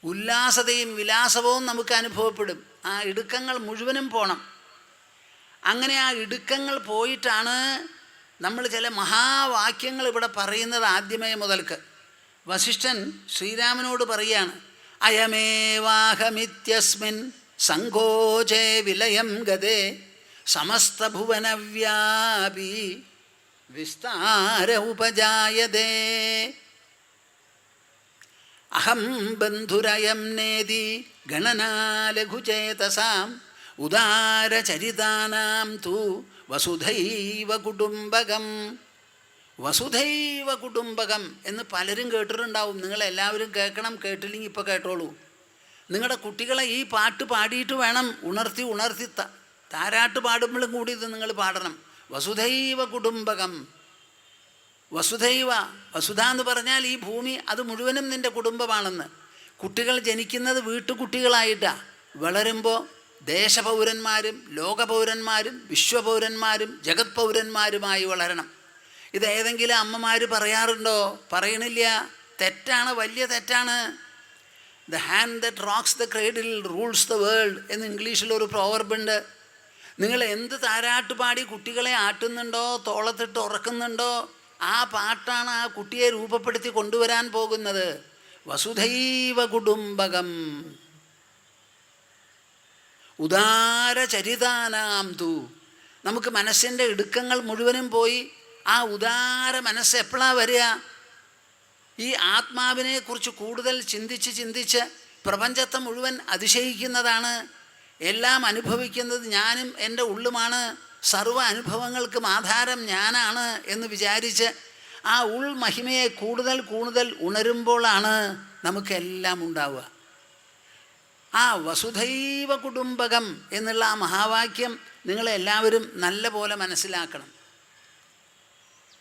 ഉല്ലാസതയും വിലാസവും നമുക്ക് അനുഭവപ്പെടും. ആ ഇടുക്കങ്ങൾ മുഴുവനും പോകണം. അങ്ങനെ ആ ഇടുക്കങ്ങൾ പോയിട്ടാണ് നമ്മൾ ചില മഹാവാക്യങ്ങൾ ഇവിടെ പറയുന്നത്. ആദ്യമേ മുതൽക്ക് വസിഷ്ഠൻ ശ്രീരാമനോട് പറയുകയാണ്, അയമേവാഹമിത്യസ്മിൻ സങ്കോചേ വിലയം ഗതേ സമസ്തഭുവനവ്യാപി വിസ്താര ഉപജായതേ അഹം ബന്ധുരയം നേതി ഗണനാലഘുചേതസാം ഉദാരചരിതാനാം തു വസുധൈവ കുടുംബകം. വസുധൈവ കുടുംബകം എന്ന് പലരും കേട്ടിട്ടുണ്ടാവും. നിങ്ങളെല്ലാവരും കേൾക്കണം. കേട്ടില്ലെങ്കിൽ ഇപ്പോൾ കേട്ടോളൂ. നിങ്ങളുടെ കുട്ടികളെ ഈ പാട്ട് പാടിയിട്ട് വേണം ഉണർത്തി താരാട്ട് പാടുമ്പോഴും കൂടി ഇത് നിങ്ങൾ പാടണം. വസുധൈവ കുടുംബകം. വസുധ എന്ന് പറഞ്ഞാൽ ഈ ഭൂമി, അത് മുഴുവനും നിൻ്റെ കുടുംബമാണെന്ന്. കുട്ടികൾ ജനിക്കുന്നത് വീട്ടുകുട്ടികളായിട്ടാണ്. വളരുമ്പോൾ ദേശപൗരന്മാരും ലോകപൗരന്മാരും വിശ്വപൗരന്മാരും ജഗത് പൗരന്മാരുമായി വളരണം. ഇത് ഏതെങ്കിലും അമ്മമാർ പറയാറുണ്ടോ? പറയണില്ല. തെറ്റാണ്, വലിയ തെറ്റാണ്. The hand that rocks the ക്രേഡിൽ rules the world എന്ന് ഇംഗ്ലീഷിലൊരു പ്രോവർബുണ്ട്. നിങ്ങൾ എന്ത് താരാട്ട് പാടി കുട്ടികളെ ആട്ടുന്നുണ്ടോ, തോളത്തിട്ട് ഉറക്കുന്നുണ്ടോ, ആ പാട്ടാണ് ആ കുട്ടിയെ രൂപപ്പെടുത്തി കൊണ്ടുവരാൻ പോകുന്നത്. വസുധൈവ കുടുംബകം ഉദാരചരിതാനാം തു. നമുക്ക് മനസ്സിൻ്റെ ഇടുക്കങ്ങൾ മുഴുവനും പോയി ആ ഉദാര മനസ്സ് എപ്പോഴാണ് വരിക? ഈ ആത്മാവിനെക്കുറിച്ച് കൂടുതൽ ചിന്തിച്ച് പ്രപഞ്ചത്തെ മുഴുവൻ അതിശയിക്കുന്നതാണ്. എല്ലാം അനുഭവിക്കുന്നത് ഞാനും എൻ്റെ ഉള്ളുമാണ്. സർവ്വ അനുഭവങ്ങൾക്കും ആധാരം ഞാനാണ് എന്ന് വിചാരിച്ച് ആ ഉൾമഹിമയെ കൂടുതൽ ഉണരുമ്പോഴാണ് നമുക്കെല്ലാം ഉണ്ടാവുക. ആ വസുധൈവ കുടുംബകം എന്നുള്ള ആ മഹാവാക്യം നിങ്ങളെല്ലാവരും നല്ല പോലെ മനസ്സിലാക്കണം.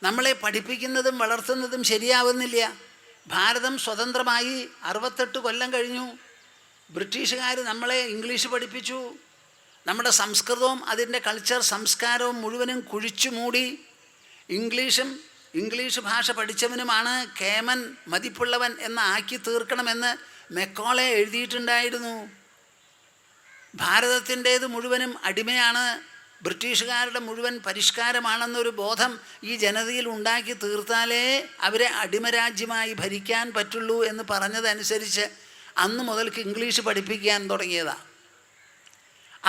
നമ്മളെ പഠിപ്പിക്കുന്നതും വളർത്തുന്നതും ശരിയാവുന്നില്ല. ഭാരതം സ്വതന്ത്രമായി 68 കൊല്ലം കഴിഞ്ഞു. ബ്രിട്ടീഷുകാർ നമ്മളെ ഇംഗ്ലീഷ് പഠിപ്പിച്ചു. നമ്മുടെ സംസ്കൃതവും അതിൻ്റെ കൾച്ചർ സംസ്കാരവും മുഴുവനും കുഴിച്ചു മൂടി. ഇംഗ്ലീഷ് ഭാഷ പഠിച്ചവനുമാണ് കേമൻ, മതിപ്പുള്ളവൻ എന്ന് ആക്കി തീർക്കണമെന്ന് മെക്കോളെ എഴുതിയിട്ടുണ്ടായിരുന്നു. ഭാരതത്തിൻ്റേത് മുഴുവനും അടിമയാണ്, ബ്രിട്ടീഷുകാരുടെ മുഴുവൻ പരിഷ്കാരമാണെന്നൊരു ബോധം ഈ ജനതയിൽ ഉണ്ടാക്കി തീർത്താലേ അവരെ അടിമരാജ്യമായി ഭരിക്കാൻ പറ്റുള്ളൂ എന്ന് പറഞ്ഞതനുസരിച്ച് അന്ന് മുതൽക്ക് ഇംഗ്ലീഷ് പഠിപ്പിക്കാൻ തുടങ്ങിയതാണ്.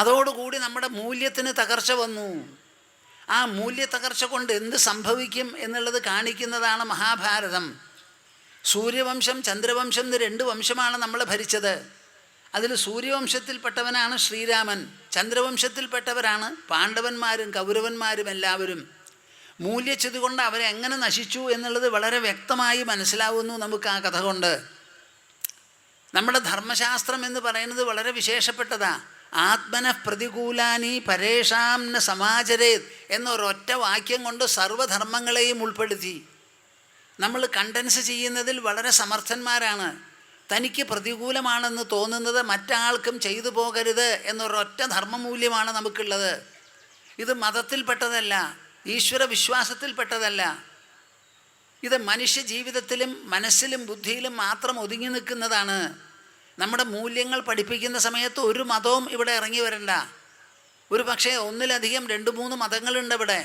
അതോടുകൂടി നമ്മുടെ മൂല്യത്തിന് തകർച്ച വന്നു. ആ മൂല്യത്തകർച്ച കൊണ്ട് എന്ത് സംഭവിക്കും എന്നുള്ളത് കാണിക്കുന്നതാണ് മഹാഭാരതം. സൂര്യവംശം, ചന്ദ്രവംശം എന്ന് 2 വംശമാണ് നമ്മൾ ഭരിച്ചത്. അതിൽ സൂര്യവംശത്തിൽപ്പെട്ടവനാണ് ശ്രീരാമൻ, ചന്ദ്രവംശത്തിൽപ്പെട്ടവരാണ് പാണ്ഡവന്മാരും കൗരവന്മാരും എല്ലാവരും. മൂല്യച്യുതി കൊണ്ട് അവരെ എങ്ങനെ നശിച്ചു എന്നുള്ളത് വളരെ വ്യക്തമായി മനസ്സിലാവുന്നു നമുക്ക് ആ കഥ കൊണ്ട്. നമ്മുടെ ധർമ്മശാസ്ത്രം എന്ന് പറയുന്നത് വളരെ വിശേഷപ്പെട്ടതാണ്. ആത്മനഃ പ്രതികൂലാനി പരേഷാം ന സമാചരേത് എന്നൊരൊറ്റ വാക്യം കൊണ്ട് സർവ്വധർമ്മങ്ങളെയും ഉൾപ്പെടുത്തി. നമ്മൾ കണ്ടൻസ് ചെയ്യുന്നതിൽ വളരെ സമർത്ഥന്മാരാണ്. തനിക്ക് പ്രതികൂലമാണെന്ന് തോന്നുന്നത് മറ്റാൾക്കും ചെയ്തു പോകരുത് എന്നൊരൊറ്റ ധർമ്മമൂല്യമാണ് നമുക്കുള്ളത്. ഇത് മതത്തിൽപ്പെട്ടതല്ല, ഈശ്വര വിശ്വാസത്തിൽപ്പെട്ടതല്ല. ഇത് മനുഷ്യ ജീവിതത്തിലും മനസ്സിലും ബുദ്ധിയിലും മാത്രം ഒതുങ്ങി നിൽക്കുന്നതാണ്. നമ്മുടെ മൂല്യങ്ങൾ പഠിപ്പിക്കുന്ന സമയത്ത് ഒരു മതവും ഇവിടെ ഇറങ്ങി വരണ്ട. ഒരു പക്ഷേ ഒന്നിലധികം 2-3 മതങ്ങളുണ്ട് ഇവിടെ.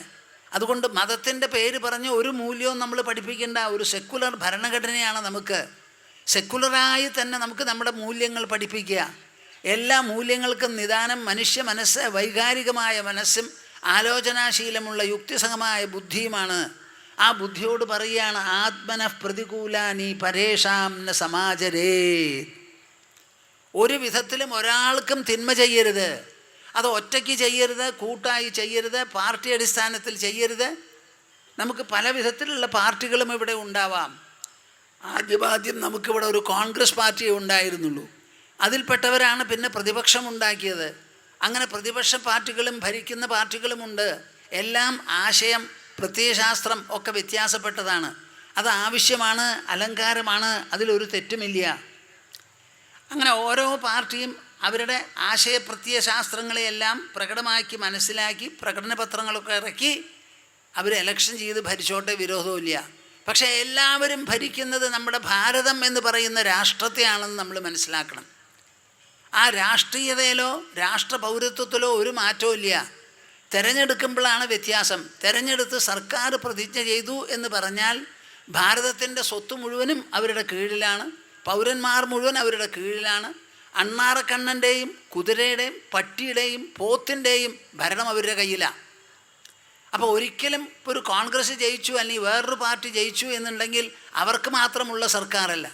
അതുകൊണ്ട് മതത്തിൻ്റെ പേര് പറഞ്ഞ് ഒരു മൂല്യവും നമ്മൾ പഠിപ്പിക്കേണ്ട. ഒരു സെക്കുലർ ഭരണഘടനയാണ് നമുക്ക്. സെക്കുലറായി തന്നെ നമുക്ക് നമ്മുടെ മൂല്യങ്ങൾ പഠിപ്പിക്കുക. എല്ലാ മൂല്യങ്ങൾക്കും നിദാനം മനുഷ്യ മനസ്സ്, വൈകാരികമായ മനസ്സും ആലോചനാശീലമുള്ള യുക്തിസഹമായ ബുദ്ധിയുമാണ്. ആ ബുദ്ധിയോട് പറയുകയാണ്, ആത്മനഃ പ്രതികൂലാനി പരേഷാം ന സമാചരേ. ഒരു വിധത്തിലും ഒരാൾക്കും തിന്മ ചെയ്യരുത്. അത് ഒറ്റയ്ക്ക് ചെയ്യരുത്, കൂട്ടായി ചെയ്യരുത്, പാർട്ടി അടിസ്ഥാനത്തിൽ ചെയ്യരുത്. നമുക്ക് പല വിധത്തിലുള്ള പാർട്ടികളും ഇവിടെ ഉണ്ടാവാം. ആദ്യം നമുക്കിവിടെ ഒരു കോൺഗ്രസ് പാർട്ടിയേ ഉണ്ടായിരുന്നുള്ളൂ. അതിൽപ്പെട്ടവരാണ് പിന്നെ പ്രതിപക്ഷം ഉണ്ടാക്കിയത്. അങ്ങനെ പ്രതിപക്ഷ പാർട്ടികളും ഭരിക്കുന്ന പാർട്ടികളുമുണ്ട്. എല്ലാം ആശയം, പ്രത്യയശാസ്ത്രം ഒക്കെ വ്യത്യാസപ്പെട്ടതാണ്. അത് ആവശ്യമാണ്, അലങ്കാരമാണ്, അതിലൊരു തെറ്റുമില്ല. അങ്ങനെ ഓരോ പാർട്ടിയും അവരുടെ ആശയപ്രത്യയശാസ്ത്രങ്ങളെയെല്ലാം പ്രകടമാക്കി മനസ്സിലാക്കി പ്രകടനപത്രങ്ങളൊക്കെ ഇറക്കി അവർ ഇലക്ഷൻ ചെയ്ത് ഭരിച്ചോട്ടെ, വിരോധമില്ല. പക്ഷേ എല്ലാവരും ഭരിക്കുന്നത് നമ്മുടെ ഭാരതം എന്ന് പറയുന്ന രാഷ്ട്രത്തെയാണെന്ന് നമ്മൾ മനസ്സിലാക്കണം. ആ രാഷ്ട്രീയതയിലോ രാഷ്ട്രപൗരത്വത്തിലോ ഒരു മാറ്റവും ഇല്ല. തിരഞ്ഞെടുക്കുമ്പോഴാണ് വ്യത്യാസം. തിരഞ്ഞെടുത്ത് സർക്കാർ പ്രതിജ്ഞ ചെയ്തു എന്ന് പറഞ്ഞാൽ ഭാരതത്തിൻ്റെ സ്വത്ത് മുഴുവനും അവരുടെ കീഴിലാണ്, പൗരന്മാർ മുഴുവൻ അവരുടെ കീഴിലാണ്. അണ്ണാറക്കണ്ണൻ്റെയും കുതിരയുടെയും പട്ടിയുടെയും പോത്തിൻ്റെയും ഭരണം അവരുടെ കയ്യിലാണ്. അപ്പോൾ ഒരിക്കലും ഒരു കോൺഗ്രസ് ജയിച്ചു അല്ലെങ്കിൽ വേറൊരു പാർട്ടി ജയിച്ചു എന്നുണ്ടെങ്കിൽ അവർക്ക് മാത്രമുള്ള സർക്കാരല്ല.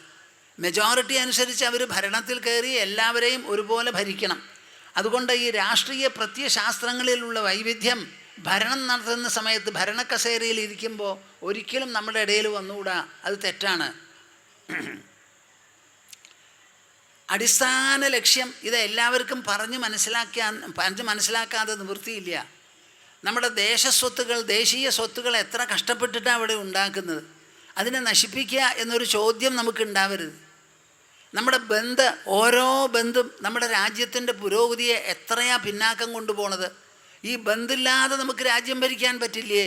മെജോറിറ്റി അനുസരിച്ച് അവർ ഭരണത്തിൽ കയറി എല്ലാവരെയും ഒരുപോലെ ഭരിക്കണം. അതുകൊണ്ട് ഈ രാഷ്ട്രീയ പ്രത്യയശാസ്ത്രങ്ങളിലുള്ള വൈവിധ്യം ഭരണം നടത്തുന്ന സമയത്ത് ഭരണക്കസേരയിൽ ഇരിക്കുമ്പോൾ ഒരിക്കലും നമ്മുടെ ഇടയിൽ വന്നുകൂടാ. അത് തെറ്റാണ്. അടിസ്ഥാന ലക്ഷ്യം ഇത് എല്ലാവർക്കും പറഞ്ഞ് മനസ്സിലാക്കാതെ നിവൃത്തിയില്ല. നമ്മുടെ ദേശസ്വത്തുകൾ, ദേശീയ സ്വത്തുകൾ എത്ര കഷ്ടപ്പെട്ടിട്ടാണ് അവിടെ ഉണ്ടാക്കുന്നത്. അതിനെ നശിപ്പിക്കുക എന്നൊരു ചോദ്യം നമുക്ക് ഉണ്ടാവരുത്. നമ്മുടെ ഓരോ ബന്ധും നമ്മുടെ രാജ്യത്തിൻ്റെ പുരോഗതിയെ എത്രയാ പിന്നാക്കം കൊണ്ടുപോണത്. ഈ ബന്ധില്ലാതെ നമുക്ക് രാജ്യം ഭരിക്കാൻ പറ്റില്ലേ?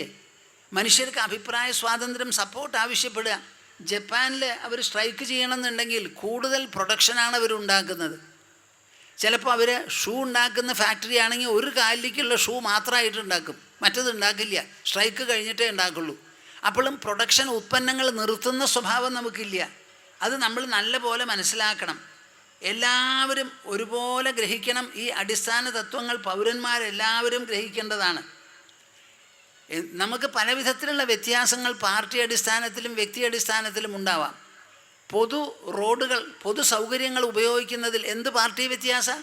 മനുഷ്യർക്ക് അഭിപ്രായ സ്വാതന്ത്ര്യം, സപ്പോർട്ട് ആവശ്യപ്പെടുക. ജപ്പാനിൽ അവർ സ്ട്രൈക്ക് ചെയ്യണമെന്നുണ്ടെങ്കിൽ കൂടുതൽ പ്രൊഡക്ഷനാണ് അവരുണ്ടാക്കുന്നത്. ചിലപ്പോൾ അവർ ഷൂ ഉണ്ടാക്കുന്ന ഫാക്ടറി ആണെങ്കിൽ ഒരു കാലിലേക്കുള്ള ഷൂ മാത്രമായിട്ട് ഉണ്ടാക്കും, മറ്റത് ഉണ്ടാക്കില്ല. സ്ട്രൈക്ക് കഴിഞ്ഞിട്ടേ ഉണ്ടാക്കുള്ളൂ. അപ്പോഴും പ്രൊഡക്ഷൻ ഉൽപ്പന്നങ്ങൾ നിർത്തുന്ന സ്വഭാവം നമുക്കില്ല. അത് നമ്മൾ നല്ല പോലെ മനസ്സിലാക്കണം. എല്ലാവരും ഒരുപോലെ ഗ്രഹിക്കണം. ഈ അടിസ്ഥാന തത്വങ്ങൾ പൗരന്മാരെല്ലാവരും ഗ്രഹിക്കേണ്ടതാണ്. നമുക്ക് പല വിധത്തിലുള്ള വ്യത്യാസങ്ങൾ പാർട്ടി അടിസ്ഥാനത്തിലും വ്യക്തി അടിസ്ഥാനത്തിലും ഉണ്ടാവാം. പൊതു റോഡുകൾ, പൊതു സൗകര്യങ്ങൾ ഉപയോഗിക്കുന്നതിൽ എന്ത് പാർട്ടി വ്യത്യാസം?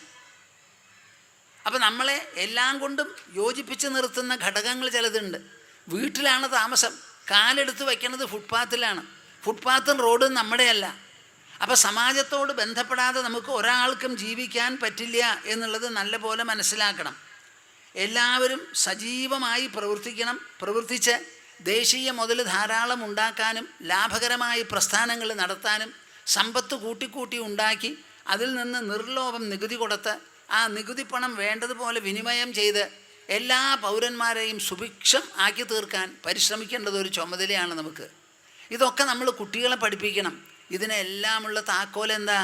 അപ്പം നമ്മളെ എല്ലാം കൊണ്ടും യോജിപ്പിച്ച് നിർത്തുന്ന ഘടകങ്ങൾ ചിലതുണ്ട്. വീട്ടിലാണ് താമസം, കാലെടുത്ത് വയ്ക്കുന്നത് ഫുട്പാത്തിലാണ്. ഫുട്പാത്തും റോഡും നമ്മുടെയല്ല. അപ്പോൾ സമാജത്തോട് ബന്ധപ്പെടാതെ നമുക്ക് ഒരാൾക്കും ജീവിക്കാൻ പറ്റില്ല എന്നുള്ളത് നല്ലപോലെ മനസ്സിലാക്കണം. എല്ലാവരും സജീവമായി പ്രവർത്തിച്ച് ദേശീയ മുതൽ ധാരാളം ഉണ്ടാക്കാനും ലാഭകരമായി പ്രസ്ഥാനങ്ങൾ നടത്താനും സമ്പത്ത് കൂട്ടിക്കൂട്ടി ഉണ്ടാക്കി അതിൽ നിന്ന് നിർലോഭം നികുതി കൊടുത്ത് ആ നികുതി പണം വേണ്ടതുപോലെ വിനിമയം ചെയ്ത് എല്ലാ പൗരന്മാരെയും സുഭിക്ഷം ആക്കി തീർക്കാൻ പരിശ്രമിക്കേണ്ടത് ഒരു ചുമതലയാണ് നമുക്ക്. ഇതൊക്കെ നമ്മൾ കുട്ടികളെ പഠിപ്പിക്കണം. ഇതിനെല്ലാമുള്ള താക്കോൽ എന്താ?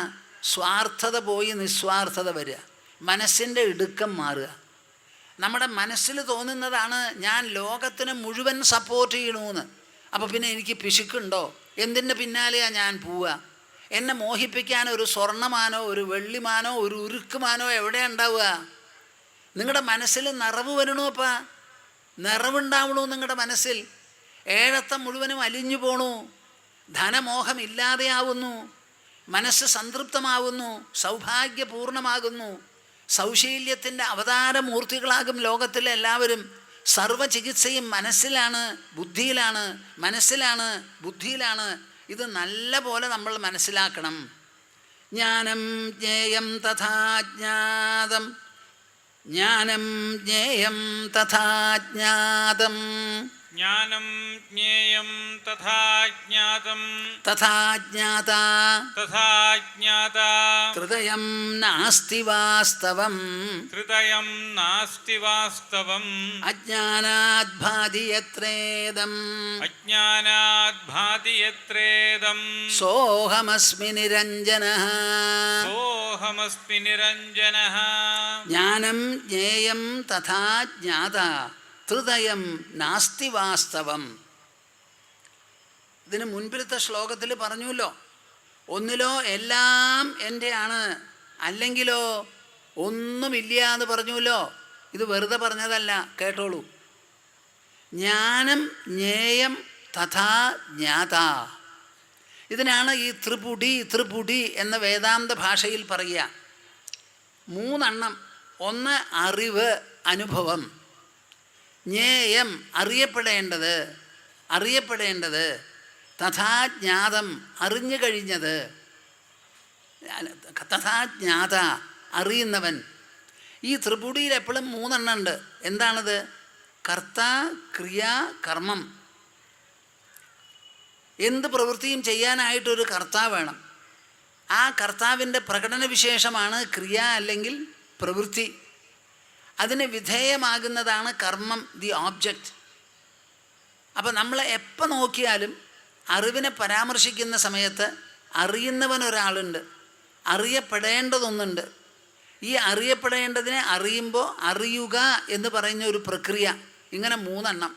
സ്വാർത്ഥത പോയി നിസ്വാർത്ഥത വരിക, മനസ്സിൻ്റെ ഇടുക്കം മാറുക. നമ്മുടെ മനസ്സിൽ തോന്നുന്നതാണ് ഞാൻ ലോകത്തിന് മുഴുവൻ സപ്പോർട്ട് ചെയ്യണമെന്ന്. അപ്പോൾ പിന്നെ എനിക്ക് പിശുക്കുണ്ടോ? എന്തിൻ്റെ പിന്നാലെയാണ് ഞാൻ പോവുക? എന്നെ മോഹിപ്പിക്കാൻ ഒരു സ്വർണ്ണമാനോ ഒരു വെള്ളിമാനോ ഒരു ഉരുക്കുമാനോ എവിടെ ഉണ്ടാവുക? നിങ്ങളുടെ മനസ്സിൽ നിറവ് വരണോ? അപ്പം നിറവുണ്ടാവണു നിങ്ങളുടെ മനസ്സിൽ. ഏഴത്തം മുഴുവനും അലിഞ്ഞു പോണു, ധനമോഹം ഇല്ലാതെയാവുന്നു, മനസ്സ് സംതൃപ്തമാവുന്നു, സൗഭാഗ്യപൂർണമാകുന്നു, സൗശീല്യത്തിൻ്റെ അവതാരമൂർത്തികളാകും ലോകത്തിലെ എല്ലാവരും. സർവചികിത്സയും മനസ്സിലാണ്, ബുദ്ധിയിലാണ്, മനസ്സിലാണ്, ബുദ്ധിയിലാണ്. ഇത് നല്ല പോലെ നമ്മൾ മനസ്സിലാക്കണം. ജ്ഞാനം ജ്ഞേയം തഥാ ജ്ഞാതം, ജ്ഞാനം ജ്ഞേയം തഥാ ജ്ഞാതം. ജ്ഞാനം ജ്ഞേയം തഥാ ജ്ഞാതം തഥാ ജ്ഞാത തഥാ ജ്ഞാതാ ഹൃദയം നാസ്തി വാസ്തവം ഹൃദയം നാസ്തി വാസ്തവം അജ്ഞാനാത് ഭാതി യത്രേദം അജ്ഞാനാത് ഭാതി യത്രേദം സോഹമസ്മി നിരഞ്ജനഃ. സോഹമസ്മി നിരഞ്ജനഃ. ജ്ഞാനം ജ്ഞേയം തഥാ ജ്ഞാത ഹൃദയം നാസ്തി വാസ്തവം. ഇതിന് മുൻപിലത്തെ ശ്ലോകത്തിൽ പറഞ്ഞുല്ലോ, ഒന്നിലോ എല്ലാം എൻ്റെ ആണ്, അല്ലെങ്കിലോ ഒന്നുമില്ല എന്ന് പറഞ്ഞുല്ലോ. ഇത് വെറുതെ പറഞ്ഞതല്ല, കേട്ടോളൂ. ജ്ഞാനം ജ്ഞേയം തഥാ ജ്ഞാത, ഇതിനാണ് ഈ ത്രിപുടി എന്ന വേദാന്ത ഭാഷയിൽ പറയുക. മൂന്നെണ്ണം. ഒന്ന് അറിവ്, അനുഭവം. ജ്ഞേയം അറിയപ്പെടേണ്ടത്. തഥാ ജ്ഞാതം അറിഞ്ഞു കഴിഞ്ഞത്. തഥാ ജ്ഞാത അറിയുന്നവൻ. ഈ ത്രിപുടിയിൽ എപ്പോഴും മൂന്നെണ്ണം ഉണ്ട്. എന്താണത്? കർത്ത, ക്രിയ, കർമ്മം. എന്ത് പ്രവൃത്തിയും ചെയ്യാനായിട്ടൊരു കർത്താവ് വേണം. ആ കർത്താവിൻ്റെ പ്രകടന വിശേഷമാണ് ക്രിയ അല്ലെങ്കിൽ പ്രവൃത്തി. അതിന് വിധേയമാകുന്നതാണ് കർമ്മം, ദി ഓബ്ജക്റ്റ്. അപ്പം നമ്മൾ എപ്പോൾ നോക്കിയാലും അറിവിനെ പരാമർശിക്കുന്ന സമയത്ത് അറിയുന്നവൻ ഒരാളുണ്ട്, അറിയപ്പെടേണ്ടതൊന്നുണ്ട്. ഈ അറിയപ്പെടേണ്ടതിനെ അറിയുമ്പോൾ അറിയുക എന്ന് പറയുന്ന ഒരു പ്രക്രിയ. ഇങ്ങനെ മൂന്നെണ്ണം.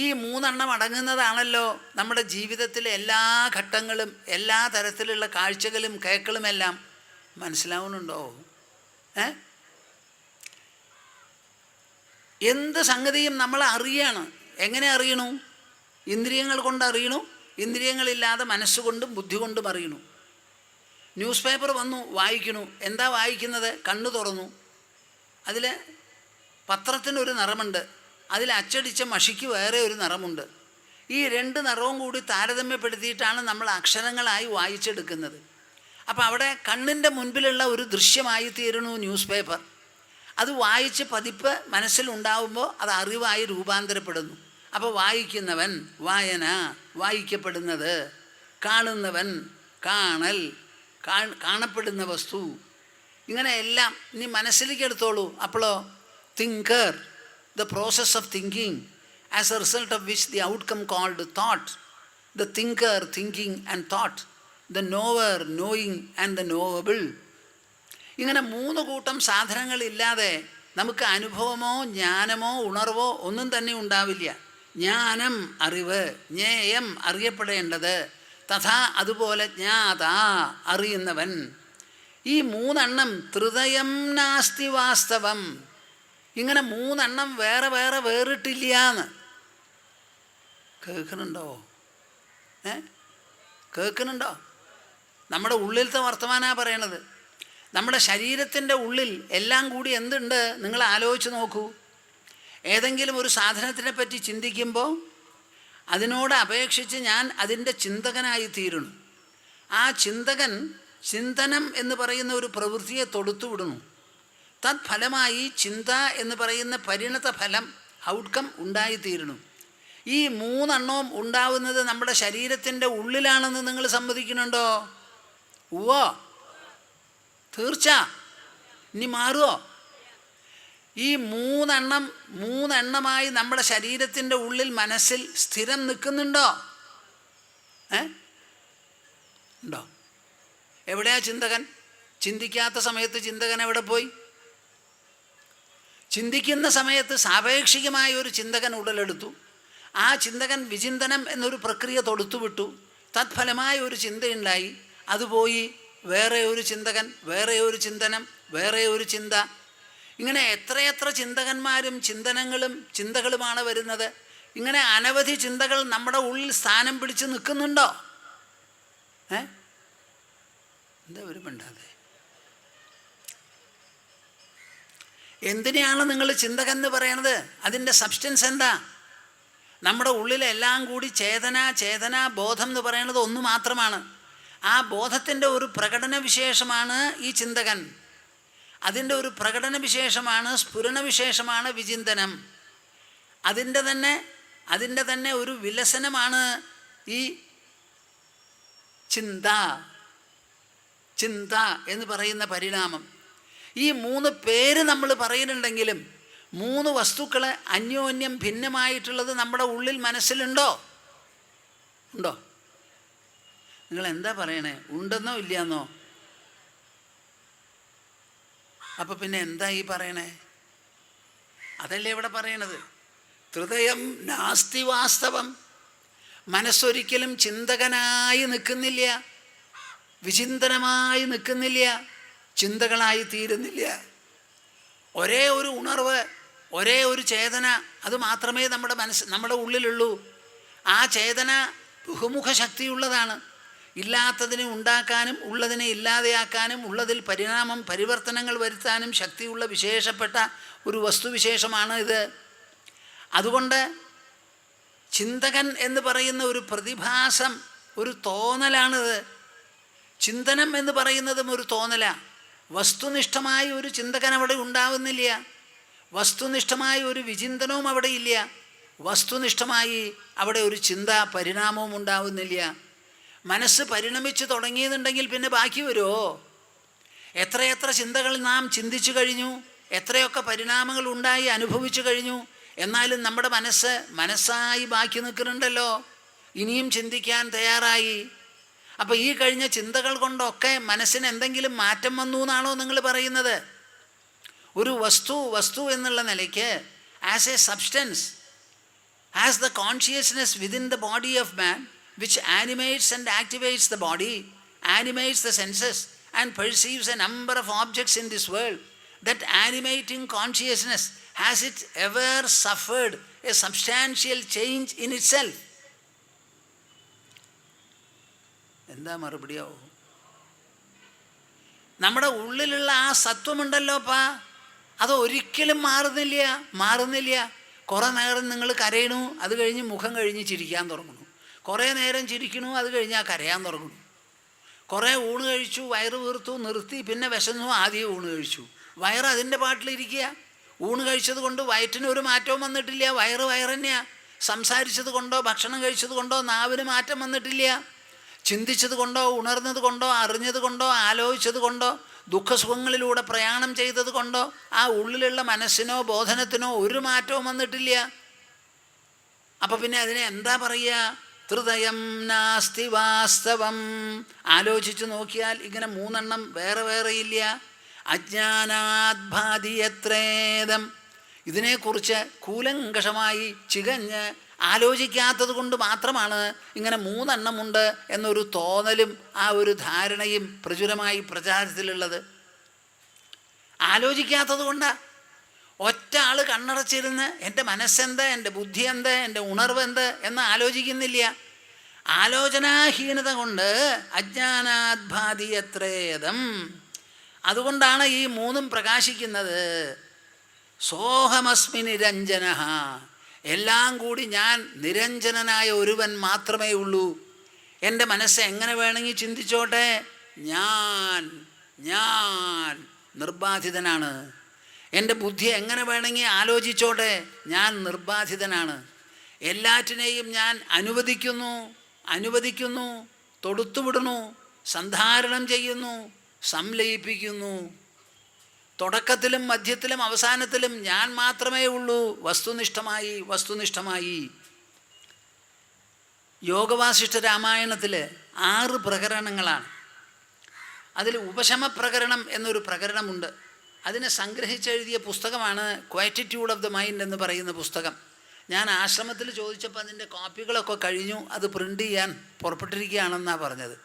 ഈ മൂന്നെണ്ണം അടങ്ങുന്നതാണല്ലോ നമ്മുടെ ജീവിതത്തിലെ എല്ലാ ഘട്ടങ്ങളും, എല്ലാ തരത്തിലുള്ള കാഴ്ചകളും കേൾക്കലുമെല്ലാം. മനസ്സിലാവുന്നുണ്ടോ? എന്ത് സംഗതിയും നമ്മൾ അറിയണം. എങ്ങനെ അറിയണു? ഇന്ദ്രിയങ്ങൾ കൊണ്ട് അറിയണു. ഇന്ദ്രിയങ്ങളില്ലാതെ മനസ്സുകൊണ്ടും ബുദ്ധി കൊണ്ടും അറിയണു. ന്യൂസ് പേപ്പർ വന്നു, വായിക്കണു. എന്താ വായിക്കുന്നത്? കണ്ണു തുറന്നു. അതിൽ പത്രത്തിനൊരു നിറമുണ്ട്, അതിൽ അച്ചടിച്ച മഷിക്ക് വേറെ ഒരു നിറമുണ്ട്. ഈ രണ്ട് നിറവും കൂടി താരതമ്യപ്പെടുത്തിയിട്ടാണ് നമ്മൾ അക്ഷരങ്ങളായി വായിച്ചെടുക്കുന്നത്. അപ്പോൾ അവിടെ കണ്ണിൻ്റെ മുൻപിലുള്ള ഒരു ദൃശ്യമായി തീരണു ന്യൂസ് പേപ്പർ. അത് വായിച്ച് പതിപ്പ് മനസ്സിലുണ്ടാവുമ്പോൾ അത് അറിവായി രൂപാന്തരപ്പെടുന്നു. അപ്പോൾ വായിക്കുന്നവൻ വായന, വായിക്കപ്പെടുന്നത് കാണുന്നവൻ കാണൽ, കാണപ്പെടുന്ന വസ്തു, ഇങ്ങനെ എല്ലാം. ഇനി മനസ്സിലേക്ക് എടുത്തോളൂ. അപ്പോഴോ thinker, the process of thinking, as a result of which the outcome called thought, the thinker thinking and thought, the knower knowing and the knowable. ഇങ്ങനെ മൂന്ന് കൂട്ടം സാധനങ്ങളില്ലാതെ നമുക്ക് അനുഭവമോ ജ്ഞാനമോ ഉണർവോ ഒന്നും തന്നെ ഉണ്ടാവില്ല. ജ്ഞാനം അറിവ്, ജ്ഞേയം അറിയപ്പെടേണ്ടത്, തഥാ അതുപോലെ ജ്ഞാത അറിയുന്നവൻ. ഈ മൂന്നെണ്ണം ഹൃദയം നാസ്തി വാസ്തവം. ഇങ്ങനെ മൂന്നെണ്ണം വേറിട്ടില്ലാന്ന്. കേൾക്കുന്നുണ്ടോ? കേൾക്കുന്നുണ്ടോ? നമ്മുടെ ഉള്ളിലത്തെ വർത്തമാനമാണ് പറയണത്. നമ്മുടെ ശരീരത്തിൻ്റെ ഉള്ളിൽ എല്ലാം കൂടി എന്തുണ്ട്? നിങ്ങൾ ആലോചിച്ച് നോക്കൂ. ഏതെങ്കിലും ഒരു സാധനത്തിനെ പറ്റി ചിന്തിക്കുമ്പോൾ അതിനോട് അപേക്ഷിച്ച് ഞാൻ അതിൻ്റെ ചിന്തകനായി തീരുന്നു. ആ ചിന്തനം എന്ന് പറയുന്ന ഒരു പ്രവൃത്തിയെ തൊടുത്തുവിടുന്നു. തത്ഫലമായി ചിന്ത എന്ന് പറയുന്ന പരിണത ഫലം, ഔട്ട്കം ഉണ്ടായിത്തീരുന്നു. ഈ മൂന്നെണ്ണവും ഉണ്ടാവുന്നത് നമ്മുടെ ശരീരത്തിൻ്റെ ഉള്ളിലാണെന്ന് നിങ്ങൾ സമ്മതിക്കുന്നുണ്ടോ? ഉവ്വോ? തീർച്ച. ഇനി മാറുമോ? ഈ മൂന്നെണ്ണമായി നമ്മുടെ ശരീരത്തിൻ്റെ ഉള്ളിൽ മനസ്സിൽ സ്ഥിരം നിൽക്കുന്നുണ്ടോ? ഉണ്ടോ? എവിടെയാ ചിന്തകൻ? ചിന്തിക്കാത്ത സമയത്ത് ചിന്തകൻ എവിടെ പോയി? ചിന്തിക്കുന്ന സമയത്ത് സാപേക്ഷികമായ ഒരു ചിന്തകൻ ഉടലെടുത്തു. ആ ചിന്തകൻ വിചിന്തനം എന്നൊരു പ്രക്രിയ തൊടുത്തുവിട്ടു. തത്ഫലമായ ഒരു ചിന്തയുണ്ടായി. അതുപോയി വേറെ ഒരു ചിന്തകൻ, വേറെ ഒരു ചിന്തനം, വേറെ ഒരു ചിന്ത. ഇങ്ങനെ എത്രയെത്ര ചിന്തകന്മാരും ചിന്തനങ്ങളും ചിന്തകളുമാണ് വരുന്നത്. ഇങ്ങനെ അനവധി ചിന്തകൾ നമ്മുടെ ഉള്ളിൽ സ്ഥാനം പിടിച്ച് നിൽക്കുന്നുണ്ടോ? എന്താ ഒരു മിണ്ടാതെ? എന്തിനെയാണ് നിങ്ങൾ ചിന്തകൻ എന്ന് പറയണത്? അതിൻ്റെ സബ്സ്റ്റൻസ് എന്താ? നമ്മുടെ ഉള്ളിലെല്ലാം കൂടി ചേതന ബോധം എന്ന് പറയുന്നത് ഒന്ന് മാത്രമാണ്. ആ ബോധത്തിൻ്റെ ഒരു പ്രകടന വിശേഷമാണ് ഈ ചിന്തകൻ. അതിൻ്റെ ഒരു പ്രകടന വിശേഷമാണ്, സ്ഫുരണ വിശേഷമാണ് വിചിന്തനം. അതിൻ്റെ തന്നെ അതിൻ്റെ തന്നെ ഒരു വിലസനമാണ് ഈ ചിന്ത എന്ന് പറയുന്ന പരിണാമം. ഈ 3 പേര് നമ്മൾ പറയുന്നുണ്ടെങ്കിലും 3 വസ്തുക്കൾ അന്യോന്യം ഭിന്നമായിട്ടുള്ളത് നമ്മുടെ ഉള്ളിൽ മനസ്സിലുണ്ടോ? ഉണ്ടോ? നിങ്ങൾ എന്താ പറയണേ? ഉണ്ടെന്നോ ഇല്ലയെന്നോ? അപ്പം പിന്നെ എന്താ ഈ പറയണേ? അതല്ലേ ഇവിടെ പറയണത്. ഹൃദയം നാസ്തി വാസ്തവം. മനസ്സൊരിക്കലും ചിന്തകനായി നിൽക്കുന്നില്ല, വിചിന്തനമായി നിൽക്കുന്നില്ല, ചിന്തകളായി തീരുന്നില്ല. ഒരേ ഒരു ഉണർവ്, ഒരേ ഒരു ചേതന, അത് മാത്രമേ നമ്മുടെ ഉള്ളിലുള്ളൂ. ആ ചേതന ബഹുമുഖ ശക്തിയുള്ളതാണ്. ഇല്ലാത്തതിനെ ഉണ്ടാക്കാനും ഉള്ളതിനെ ഇല്ലാതെയാക്കാനും ഉള്ളതിൽ പരിവർത്തനങ്ങൾ വരുത്താനും ശക്തിയുള്ള വിശേഷപ്പെട്ട ഒരു വസ്തുവിശേഷമാണ് ഇത്. അതുകൊണ്ട് ചിന്തകൻ എന്ന് പറയുന്ന ഒരു പ്രതിഭാസം, ഒരു തോന്നലാണിത്. ചിന്തനം എന്ന് പറയുന്നതും ഒരു തോന്നലാണ്. വസ്തുനിഷ്ഠമായ ഒരു ചിന്തകൻ അവിടെ ഉണ്ടാവുന്നില്ല, വസ്തുനിഷ്ഠമായ ഒരു വിചിന്തനവും അവിടെ ഇല്ല, വസ്തുനിഷ്ഠമായി അവിടെ ഒരു ചിന്ത പരിണാമവും ഉണ്ടാവുന്നില്ല. മനസ്സ് പരിണമിച്ച് തുടങ്ങിയെന്നുണ്ടെങ്കിൽ പിന്നെ ബാക്കി വരുമോ? എത്രയെത്ര ചിന്തകൾ നാം ചിന്തിച്ചു കഴിഞ്ഞു, എത്രയൊക്കെ പരിണാമങ്ങൾ ഉണ്ടായി അനുഭവിച്ചു കഴിഞ്ഞു. എന്നാലും നമ്മുടെ മനസ്സായി ബാക്കി നിൽക്കുന്നുണ്ടല്ലോ, ഇനിയും ചിന്തിക്കാൻ തയ്യാറായി. അപ്പോൾ ഈ കഴിഞ്ഞ ചിന്തകൾ കൊണ്ടൊക്കെ മനസ്സിന് എന്തെങ്കിലും മാറ്റം വന്നു എന്നാണോ നിങ്ങൾ പറയുന്നത്? ഒരു വസ്തു എന്നുള്ള നിലയ്ക്ക് as A substance, as the consciousness within the body of man which animates and activates the body, animates the senses and perceives a number of objects in this world, that animating consciousness, has it ever suffered a substantial change in itself? എന്താ മറുപടിയാവും? നമ്മുടെ ഉള്ളിലുള്ള ആ സത്വമുണ്ടല്ലോപ്പാ, അത് ഒരിക്കലും മാറുന്നില്ല. കുറേ നേരം നിങ്ങൾ കരയണു, അത് കഴിഞ്ഞ് മുഖം കഴിഞ്ഞ് ചിരിക്കാൻ തുടങ്ങുന്നു. കുറേ നേരം ചിരിക്കണു, അത് കഴിഞ്ഞാൽ കരയാൻ തുടങ്ങുന്നു. കുറേ ഊണ് കഴിച്ചു, വയറ് വീർത്തു, നിർത്തി, പിന്നെ വിശന്നു, ആദ്യം ഊണ് കഴിച്ചു. വയറ് അതിൻ്റെ പാട്ടിലിരിക്കുക. ഊണ് കഴിച്ചത് കൊണ്ട് വയറ്റിന് ഒരു മാറ്റവും വന്നിട്ടില്ല, വയറ് തന്നെയാണ്. സംസാരിച്ചത് കൊണ്ടോ ഭക്ഷണം കഴിച്ചത് കൊണ്ടോ നാവിന് മാറ്റം വന്നിട്ടില്ല. ചിന്തിച്ചത് കൊണ്ടോ ഉണർന്നത് കൊണ്ടോ അറിഞ്ഞത് കൊണ്ടോ ആലോചിച്ചത് കൊണ്ടോ ദുഃഖസുഖങ്ങളിലൂടെ പ്രയാണം ചെയ്തത് കൊണ്ടോ ആ ഉള്ളിലുള്ള മനസ്സിനോ ബോധനത്തിനോ ഒരു മാറ്റവും വന്നിട്ടില്ല. അപ്പം പിന്നെ അതിനെ എന്താ പറയുക? ഹൃദയം നാസ്തി വാസ്തവം. ആലോചിച്ച് നോക്കിയാൽ ഇങ്ങനെ 3 എണ്ണം വേറെ ഇല്ല. അജ്ഞാനാത് ഭാതി യത്രേദം. ഇതിനെക്കുറിച്ച് കൂലങ്കഷമായി ചികഞ്ഞ് ആലോചിക്കാത്തത് കൊണ്ട് മാത്രമാണ് ഇങ്ങനെ 3 എണ്ണമുണ്ട് എന്നൊരു തോന്നലും ആ ഒരു ധാരണയും പ്രചുരമായി പ്രചാരത്തിലുള്ളത്. ആലോചിക്കാത്തത് കൊണ്ടാണ്. ഒറ്റ ആൾ കണ്ണടച്ചിരുന്ന് എൻ്റെ മനസ്സെന്ത്, എൻ്റെ ബുദ്ധി എന്ത്, എൻ്റെ ഉണർവ് എന്ത് എന്ന് ആലോചിക്കുന്നില്ല. ആലോചനാഹീനത കൊണ്ട് അജ്ഞാനാത് ഭാതി യത്രേദം. അതുകൊണ്ടാണ് ഈ 3ഉം പ്രകാശിക്കുന്നത്. സോഹമസ്മി നിരഞ്ജനഃ. എല്ലാം കൂടി ഞാൻ നിരഞ്ജനനായ ഒരുവൻ മാത്രമേ ഉള്ളൂ. എൻ്റെ മനസ്സ് എങ്ങനെ വേണമെങ്കിൽ ചിന്തിച്ചോട്ടെ, ഞാൻ നിർബാധിതനാണ്. എൻ്റെ ബുദ്ധി എങ്ങനെ വേണമെങ്കിൽ ആലോചിച്ചോട്ടെ, ഞാൻ നിർബാധിതനാണ്. എല്ലാറ്റിനെയും ഞാൻ അനുവദിക്കുന്നു, തൊടുത്തുവിടുന്നു, സന്ധാരണം ചെയ്യുന്നു, സംലയിപ്പിക്കുന്നു. തുടക്കത്തിലും മധ്യത്തിലും അവസാനത്തിലും ഞാൻ മാത്രമേ ഉള്ളൂ, വസ്തുനിഷ്ഠമായി. യോഗവാസിഷ്ഠ രാമായണത്തിൽ 6 പ്രകരണങ്ങളാണ്. അതിൽ ഉപശമ പ്രകരണം എന്നൊരു പ്രകരണമുണ്ട്. അതിനെ സംഗ്രഹിച്ചെഴുതിയ പുസ്തകമാണ് ക്വയറ്റിറ്റ്യൂഡ് ഓഫ് ദ മൈൻഡ് എന്ന് പറയുന്ന പുസ്തകം. ഞാൻ ആശ്രമത്തിൽ ചോദിച്ചപ്പോൾ അതിൻ്റെ കോപ്പികളൊക്കെ കഴിഞ്ഞു, അത് പ്രിൻ്റ് ചെയ്യാൻ പുറപ്പെട്ടിരിക്കുകയാണെന്നാണ് പറഞ്ഞത്.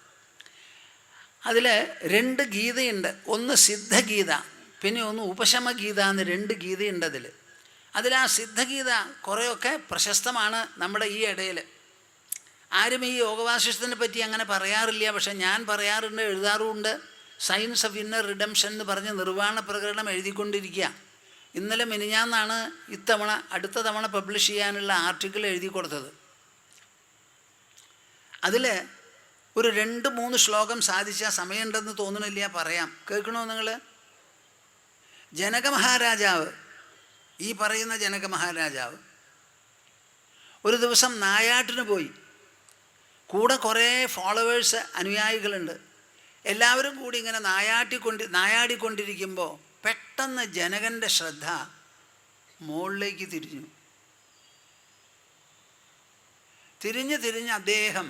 അതിൽ 2 ഗീതയുണ്ട്. ഒന്ന് സിദ്ധഗീത, പിന്നെ ഒന്ന് ഉപശമഗീത എന്ന് 2 ഗീതയുണ്ട്. അതിൽ ആ സിദ്ധഗീത കുറേയൊക്കെ പ്രശസ്തമാണ് നമ്മുടെ ഈ ഇടയിൽ. ആരും ഈ യോഗവാസിഷ്ഠത്തിനെ പറ്റി അങ്ങനെ പറയാറില്ല, പക്ഷെ ഞാൻ പറയാറുണ്ട്, എഴുതാറുമുണ്ട്. സയൻസ് ഓഫ് ഇന്നർ റിഡംഷൻ എന്ന് പറഞ്ഞ് നിർവ്വാണ പ്രകരണം എഴുതിക്കൊണ്ടിരിക്കുക. ഇന്നലെ മിനിഞ്ഞാന്നാണ് അടുത്ത തവണ പബ്ലിഷ് ചെയ്യാനുള്ള ആർട്ടിക്കിൾ എഴുതി കൊടുത്തത്. അതിൽ ഒരു 2-3 ശ്ലോകം സാധിച്ചാൽ സമയമുണ്ടെന്ന് തോന്നണില്ല, പറയാം. കേൾക്കണോ നിങ്ങൾ? ജനക മഹാരാജാവ്, ഈ പറയുന്ന ജനക മഹാരാജാവ് ഒരു ദിവസം നായാട്ടിന് പോയി. കൂടെ കുറേ ഫോളോവേഴ്സ്, അനുയായികളുണ്ട്. എല്ലാവരും കൂടി ഇങ്ങനെ നായാടിക്കൊണ്ടിരിക്കുമ്പോൾ പെട്ടെന്ന് ജനകൻ്റെ ശ്രദ്ധ മുകളിലേക്ക് തിരിഞ്ഞ് അദ്ദേഹം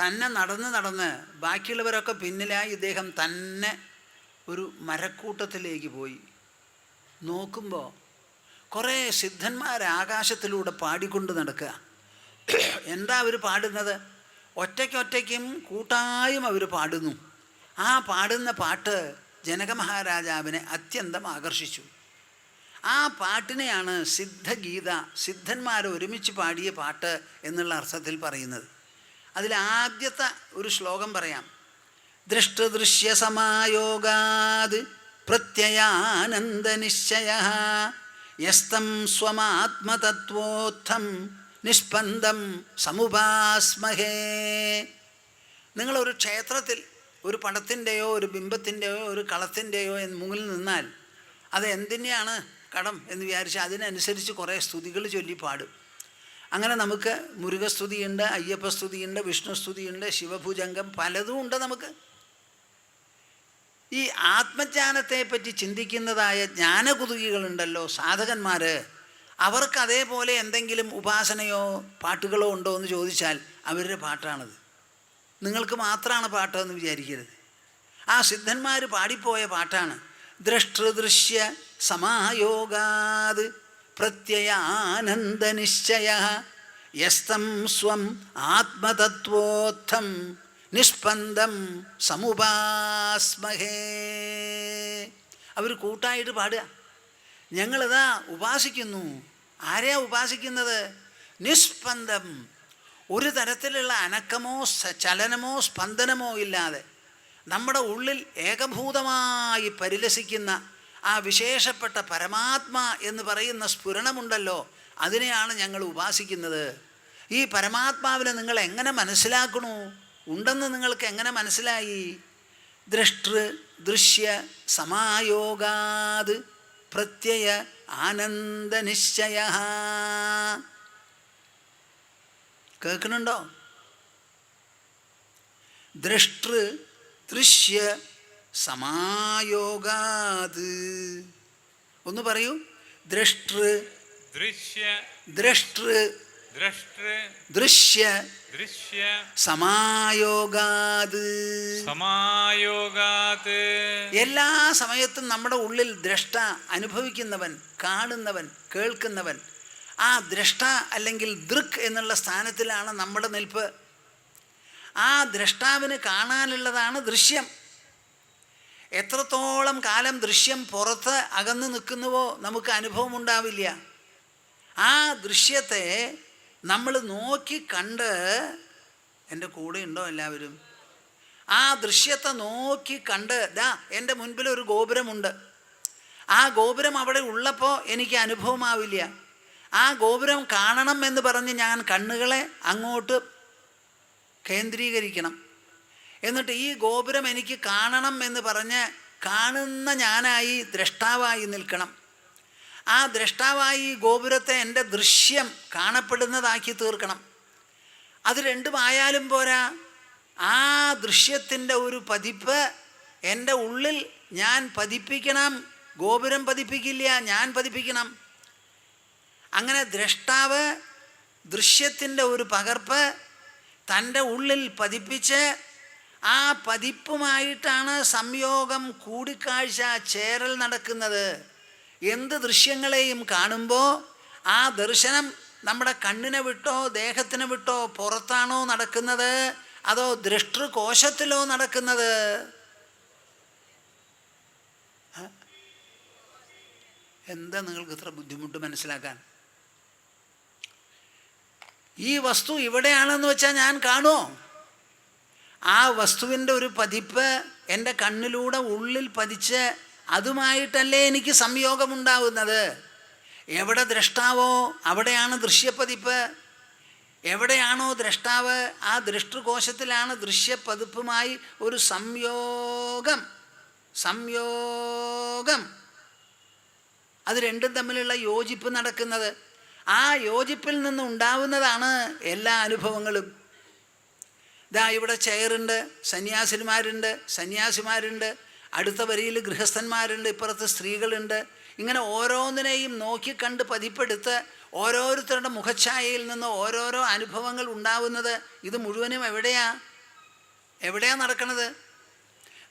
തന്നെ നടന്ന് ബാക്കിയുള്ളവരൊക്കെ പിന്നിലായി ഇദ്ദേഹം തന്നെ ഒരു മരക്കൂട്ടത്തിലേക്ക് പോയി. നോക്കുമ്പോൾ കുറേ സിദ്ധന്മാർ ആകാശത്തിലൂടെ പാടിക്കൊണ്ട് നടക്കുക. എന്താ അവർ പാടുന്നത്? ഒറ്റയ്ക്കും കൂട്ടായും അവർ പാടുന്നു. ആ പാടുന്ന പാട്ട് ജനക മഹാരാജാവിനെ അത്യന്തം ആകർഷിച്ചു. ആ പാട്ടിനെയാണ് സിദ്ധഗീത, സിദ്ധന്മാർ ഒരുമിച്ച് പാടിയ പാട്ട് എന്നുള്ള അർത്ഥത്തിൽ പറയുന്നത്. അതിലാദ്യത്തെ ഒരു ശ്ലോകം പറയാം. ദൃഷ്ടദൃശ്യസമായോഗാത് പ്രത്യയാനന്ദനിശ്ചയഃ യസ്തം സ്വമാത്മതത്വോത്ഥം നിഷ്പന്ദം സമുപാസ്മഹേ. നിങ്ങളൊരു ക്ഷേത്രത്തിൽ ഒരു പടത്തിൻ്റെയോ ഒരു ബിംബത്തിൻ്റെയോ ഒരു കളത്തിൻ്റെയോ മുന്നിൽ നിന്നാൽ അത് എന്തിനെയാണ് കടം എന്ന് വിചാരിച്ച് അതിനനുസരിച്ച് കുറേ സ്തുതികൾ ചൊല്ലി പാടും. അങ്ങനെ നമുക്ക് മുരുകസ്തുതിയുണ്ട്, അയ്യപ്പസ്തുതിയുണ്ട്, വിഷ്ണുസ്തുതിയുണ്ട്, ശിവഭുജംഗം, പലതും ഉണ്ട് നമുക്ക്. ഈ ആത്മജ്ഞാനത്തെപ്പറ്റി ചിന്തിക്കുന്നതായ ജ്ഞാനകുതുകികളുണ്ടല്ലോ, സാധകന്മാർ, അവർക്ക് അതേപോലെ എന്തെങ്കിലും ഉപാസനയോ പാട്ടുകളോ ഉണ്ടോ എന്ന് ചോദിച്ചാൽ അവരുടെ പാട്ടാണത്. നിങ്ങൾക്ക് മാത്രമാണ് പാട്ടെന്ന് വിചാരിക്കരുത്. ആ സിദ്ധന്മാർ പാടിപ്പോയ പാട്ടാണ്. ദ്രഷ്ടൃദൃശ്യ സമായോഗാത് പ്രത്യയാനന്ദനിശ്ചയഃ യസ്തം സ്വം ആത്മതത്വോത്ഥം നിഷ്പന്ദം സമുപാസ്മഹേ. അവർ കൂട്ടായിട്ട് പാടുക. ഞങ്ങളിതാ ഉപാസിക്കുന്നു. ആരെയാ ഉപാസിക്കുന്നത്? നിഷ്പന്ദം, ഒരു തരത്തിലുള്ള അനക്കമോ ചലനമോ സ്പന്ദനമോ ഇല്ലാതെ നമ്മുടെ ഉള്ളിൽ ഏകഭൂതമായി പരിലസിക്കുന്ന ആ വിശേഷപ്പെട്ട പരമാത്മാ എന്ന് പറയുന്ന സ്ഫുരണമുണ്ടല്ലോ, അതിനെയാണ് ഞങ്ങൾ ഉപാസിക്കുന്നത്. ഈ പരമാത്മാവിനെ നിങ്ങൾ എങ്ങനെ മനസ്സിലാക്കണു? ഉണ്ടെന്ന് നിങ്ങൾക്ക് എങ്ങനെ മനസ്സിലായി? ദൃഷ്ടൃ ദൃശ്യ സമായോഗാത് പ്രത്യയ ആനന്ദനിശ്ചയഃ. കേൾക്കുന്നുണ്ടോ? ദൃഷ്ടൃ ദൃശ്യ സമായോഗാത്. ഒന്ന് പറയൂ. ദൃഷ്ടൃ ദൃശ്യ ദൃഷ്ടൃ ദൃഷ്ടൃ ദൃശ്യ ദൃശ്യ സമായോഗാത്. സമായോഗാത്. എല്ലാ സമയത്തും നമ്മുടെ ഉള്ളിൽ ദ്രഷ്ട, അനുഭവിക്കുന്നവൻ, കാണുന്നവൻ, കേൾക്കുന്നവൻ, ആ ദ്രഷ്ട അല്ലെങ്കിൽ ദൃക് എന്നുള്ള സ്ഥാനത്തിലാണ് നമ്മുടെ നിൽപ്പ്. ആ ദ്രഷ്ടാവിന് കാണാനുള്ളതാണ് ദൃശ്യം. എത്രത്തോളം കാലം ദൃശ്യം പുറത്ത് അകന്നു നിൽക്കുന്നുവോ നമുക്ക് അനുഭവം ഉണ്ടാവില്ല. ആ ദൃശ്യത്തെ നമ്മൾ നോക്കി കണ്ട്, എൻ്റെ കൂടെ ഉണ്ടോ എല്ലാവരും? ആ ദൃശ്യത്തെ നോക്കി കണ്ട്, ദാ എൻ്റെ മുൻപിൽ ഒരു ഗോപുരമുണ്ട്. ആ ഗോപുരം അവിടെ ഉള്ളപ്പോൾ എനിക്ക് അനുഭവമാവില്ല. ആ ഗോപുരം കാണണം എന്ന് പറഞ്ഞ് ഞാൻ കണ്ണുകളെ അങ്ങോട്ട് കേന്ദ്രീകരിക്കണം. എന്നിട്ട് ഈ ഗോപുരം എനിക്ക് കാണണം എന്ന് പറഞ്ഞ് കാണുന്ന ഞാനായി ദ്രഷ്ടാവായി നിൽക്കണം. ആ ദ്രഷ്ടാവായി ഗോപുരത്തെ എൻ്റെ ദൃശ്യം കാണപ്പെടുന്നതാക്കി തീർക്കണം. അത് രണ്ടുമായാലും പോരാ. ആ ദൃശ്യത്തിൻ്റെ ഒരു പതിപ്പ് എൻ്റെ ഉള്ളിൽ ഞാൻ പതിപ്പിക്കണം. ഗോപുരം പതിപ്പിക്കില്ല, ഞാൻ പതിപ്പിക്കണം. അങ്ങനെ ദ്രഷ്ടാവ് ദൃശ്യത്തിൻ്റെ ഒരു പകർപ്പ് തൻ്റെ ഉള്ളിൽ പതിപ്പിച്ച് ആ പതിപ്പുമായിട്ടാണ് സംയോഗം, കൂടിക്കാഴ്ച, ചേരൽ നടക്കുന്നത്. എന്ത് ദൃശ്യങ്ങളെയും കാണുമ്പോൾ ആ ദർശനം നമ്മുടെ കണ്ണിനെ വിട്ടോ ദേഹത്തിനെ വിട്ടോ പുറത്താണോ നടക്കുന്നത്, അതോ ദൃഷ്ടൃകോശത്തിലോ നടക്കുന്നത്? എന്താ നിങ്ങൾക്ക് ഇത്ര ബുദ്ധിമുട്ട് മനസ്സിലാക്കാൻ? ഈ വസ്തു ഇവിടെയാണെന്ന് വെച്ചാൽ ഞാൻ കാണുമോ? ആ വസ്തുവിൻ്റെ ഒരു പതിപ്പ് എൻ്റെ കണ്ണിലൂടെ ഉള്ളിൽ പതിച്ച് അതുമായിട്ടല്ലേ എനിക്ക് സംയോഗമുണ്ടാവുന്നത്. എവിടെ ദ്രഷ്ടാവോ അവിടെയാണ് ദൃശ്യപ്പതിപ്പ്. എവിടെയാണോ ദ്രഷ്ടാവ് ആ ദൃഷ്ടൃകോശത്തിലാണ് ദൃശ്യപ്പതിപ്പുമായി ഒരു സംയോഗം. അത് രണ്ടും തമ്മിലുള്ള യോജിപ്പ് നടക്കുന്നത്. ആ യോജിപ്പിൽ നിന്ന് ഉണ്ടാവുന്നതാണ് എല്ലാ അനുഭവങ്ങളും. ഇതാ ഇവിടെ ചെയറുണ്ട്, സന്യാസിമാരുണ്ട്, അടുത്ത വരിയിൽ ഗൃഹസ്ഥന്മാരുണ്ട്, ഇപ്പുറത്ത് സ്ത്രീകളുണ്ട്. ഇങ്ങനെ ഓരോന്നിനെയും നോക്കിക്കണ്ട് പതിപ്പെടുത്ത് ഓരോരുത്തരുടെ മുഖഛായയിൽ നിന്ന് ഓരോരോ അനുഭവങ്ങൾ ഉണ്ടാവുന്നത്. ഇത് മുഴുവനും എവിടെയാ നടക്കുന്നത്?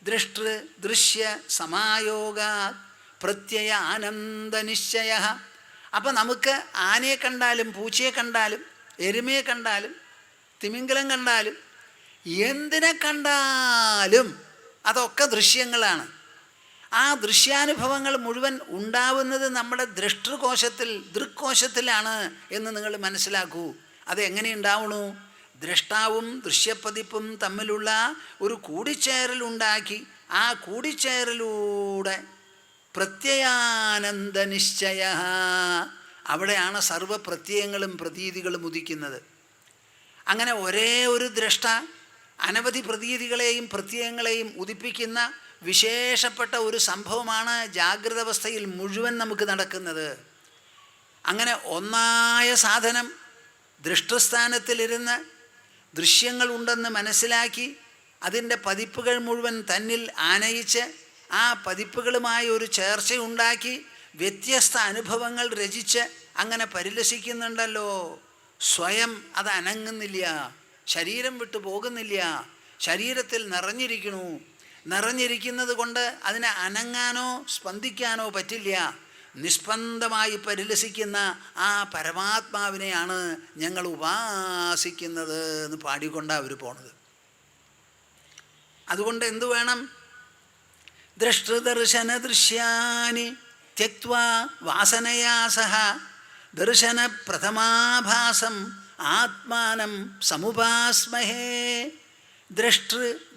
ദൃഷ്ടൃ ദൃശ്യ സമായോഗ പ്രത്യയ ആനന്ദ നിശ്ചയ. അപ്പം നമുക്ക് ആനയെ കണ്ടാലും പൂച്ചയെ കണ്ടാലും എരുമയെ കണ്ടാലും തിമിംഗലം കണ്ടാലും എന്തിനെ കണ്ടാലും അതൊക്കെ ദൃശ്യങ്ങളാണ്. ആ ദൃശ്യാനുഭവങ്ങൾ മുഴുവൻ ഉണ്ടാവുന്നത് നമ്മുടെ ദൃക്കോശത്തിലാണ് എന്ന് നിങ്ങൾ മനസ്സിലാക്കൂ. അതെങ്ങനെ ഉണ്ടാവണു? ദ്രഷ്ടാവും ദൃശ്യപ്പതിപ്പും തമ്മിലുള്ള ഒരു കൂടിച്ചേരലുണ്ടാക്കി ആ കൂടിച്ചേരലൂടെ പ്രത്യയാനന്ദ നിശ്ചയ, അവിടെയാണ് സർവപ്രത്യയങ്ങളും പ്രതീതികളും ഉദിക്കുന്നത്. അങ്ങനെ ഒരേ ഒരു ദ്രഷ്ട അനവധി പ്രതീതികളെയും പ്രത്യയങ്ങളെയും ഉദിപ്പിക്കുന്ന വിശേഷപ്പെട്ട ഒരു സംഭവമാണ് ജാഗ്രത അവസ്ഥയിൽ മുഴുവൻ നമുക്ക് നടക്കുന്നത്. അങ്ങനെ ഒന്നായ സാധനം ദൃഷ്ടസ്ഥാനത്തിലിരുന്ന് ദൃശ്യങ്ങളുണ്ടെന്ന് മനസ്സിലാക്കി അതിൻ്റെ പതിപ്പുകൾ മുഴുവൻ തന്നിൽ ആനയിച്ച് ആ പതിപ്പുകളുമായി ഒരു ചേർച്ചയുണ്ടാക്കി വ്യത്യസ്ത അനുഭവങ്ങൾ രചിച്ച് അങ്ങനെ പരിലസിക്കുന്നുണ്ടല്ലോ. സ്വയം അത് അനങ്ങുന്നില്ല, ശരീരം വിട്ടു പോകുന്നില്ല, ശരീരത്തിൽ നിറഞ്ഞിരിക്കുന്നത് കൊണ്ട് അതിനെ അനങ്ങാനോ സ്പന്ദിക്കാനോ പറ്റില്ല. നിസ്പന്ദമായി പരിലസിക്കുന്ന ആ പരമാത്മാവിനെയാണ് ഞങ്ങൾ ഉപാസിക്കുന്നത് എന്ന് പാടിക്കൊണ്ടാണ് അവർ പോണത്. അതുകൊണ്ട് എന്തു വേണം? ദൃഷ്ടദർശന ദൃശ്യാനി ത്യക്ത്വാ വാസനയാ സഹ ദർശന പ്രഥമാഭാസം ആത്മാനം സമുപാസ്മഹേ.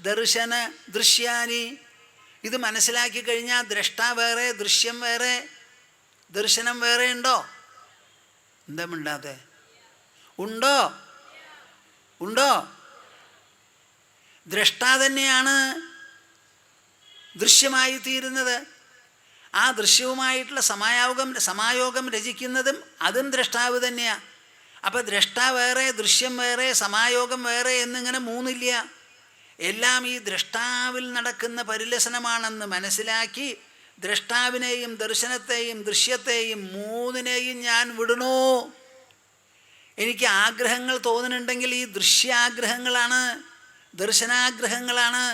ദർശന ദൃശ്യാനി, ഇത് മനസ്സിലാക്കി കഴിഞ്ഞാൽ ദ്രഷ്ടാ വേറെ ദൃശ്യം വേറെ ദർശനം വേറെ ഉണ്ടോ? എന്താ മിണ്ടാതെ? ഉണ്ടോ? ദ്രഷ്ടാ തന്നെയാണ് ദൃശ്യമായി തീരുന്നത്. ആ ദൃശ്യവുമായിട്ടുള്ള സമായോഗം രചിക്കുന്നതും അതും ദ്രഷ്ടാവ് തന്നെയാണ്. അപ്പം ദ്രഷ്ടാ വേറെ ദൃശ്യം വേറെ സമായോഗം വേറെ എന്നിങ്ങനെ മൂന്നില്ല. എല്ലാം ഈ ദ്രഷ്ടാവിൽ നടക്കുന്ന പരിലസനമാണെന്ന് മനസ്സിലാക്കി ദ്രഷ്ടാവിനെയും ദർശനത്തെയും ദൃശ്യത്തെയും മൂന്നിനെയും ഞാൻ വിടണു. എനിക്ക് ആഗ്രഹങ്ങൾ തോന്നുന്നുണ്ടെങ്കിൽ ഈ ദൃശ്യാഗ്രഹങ്ങളാണ്, ദർശനാഗ്രഹങ്ങളാണ്.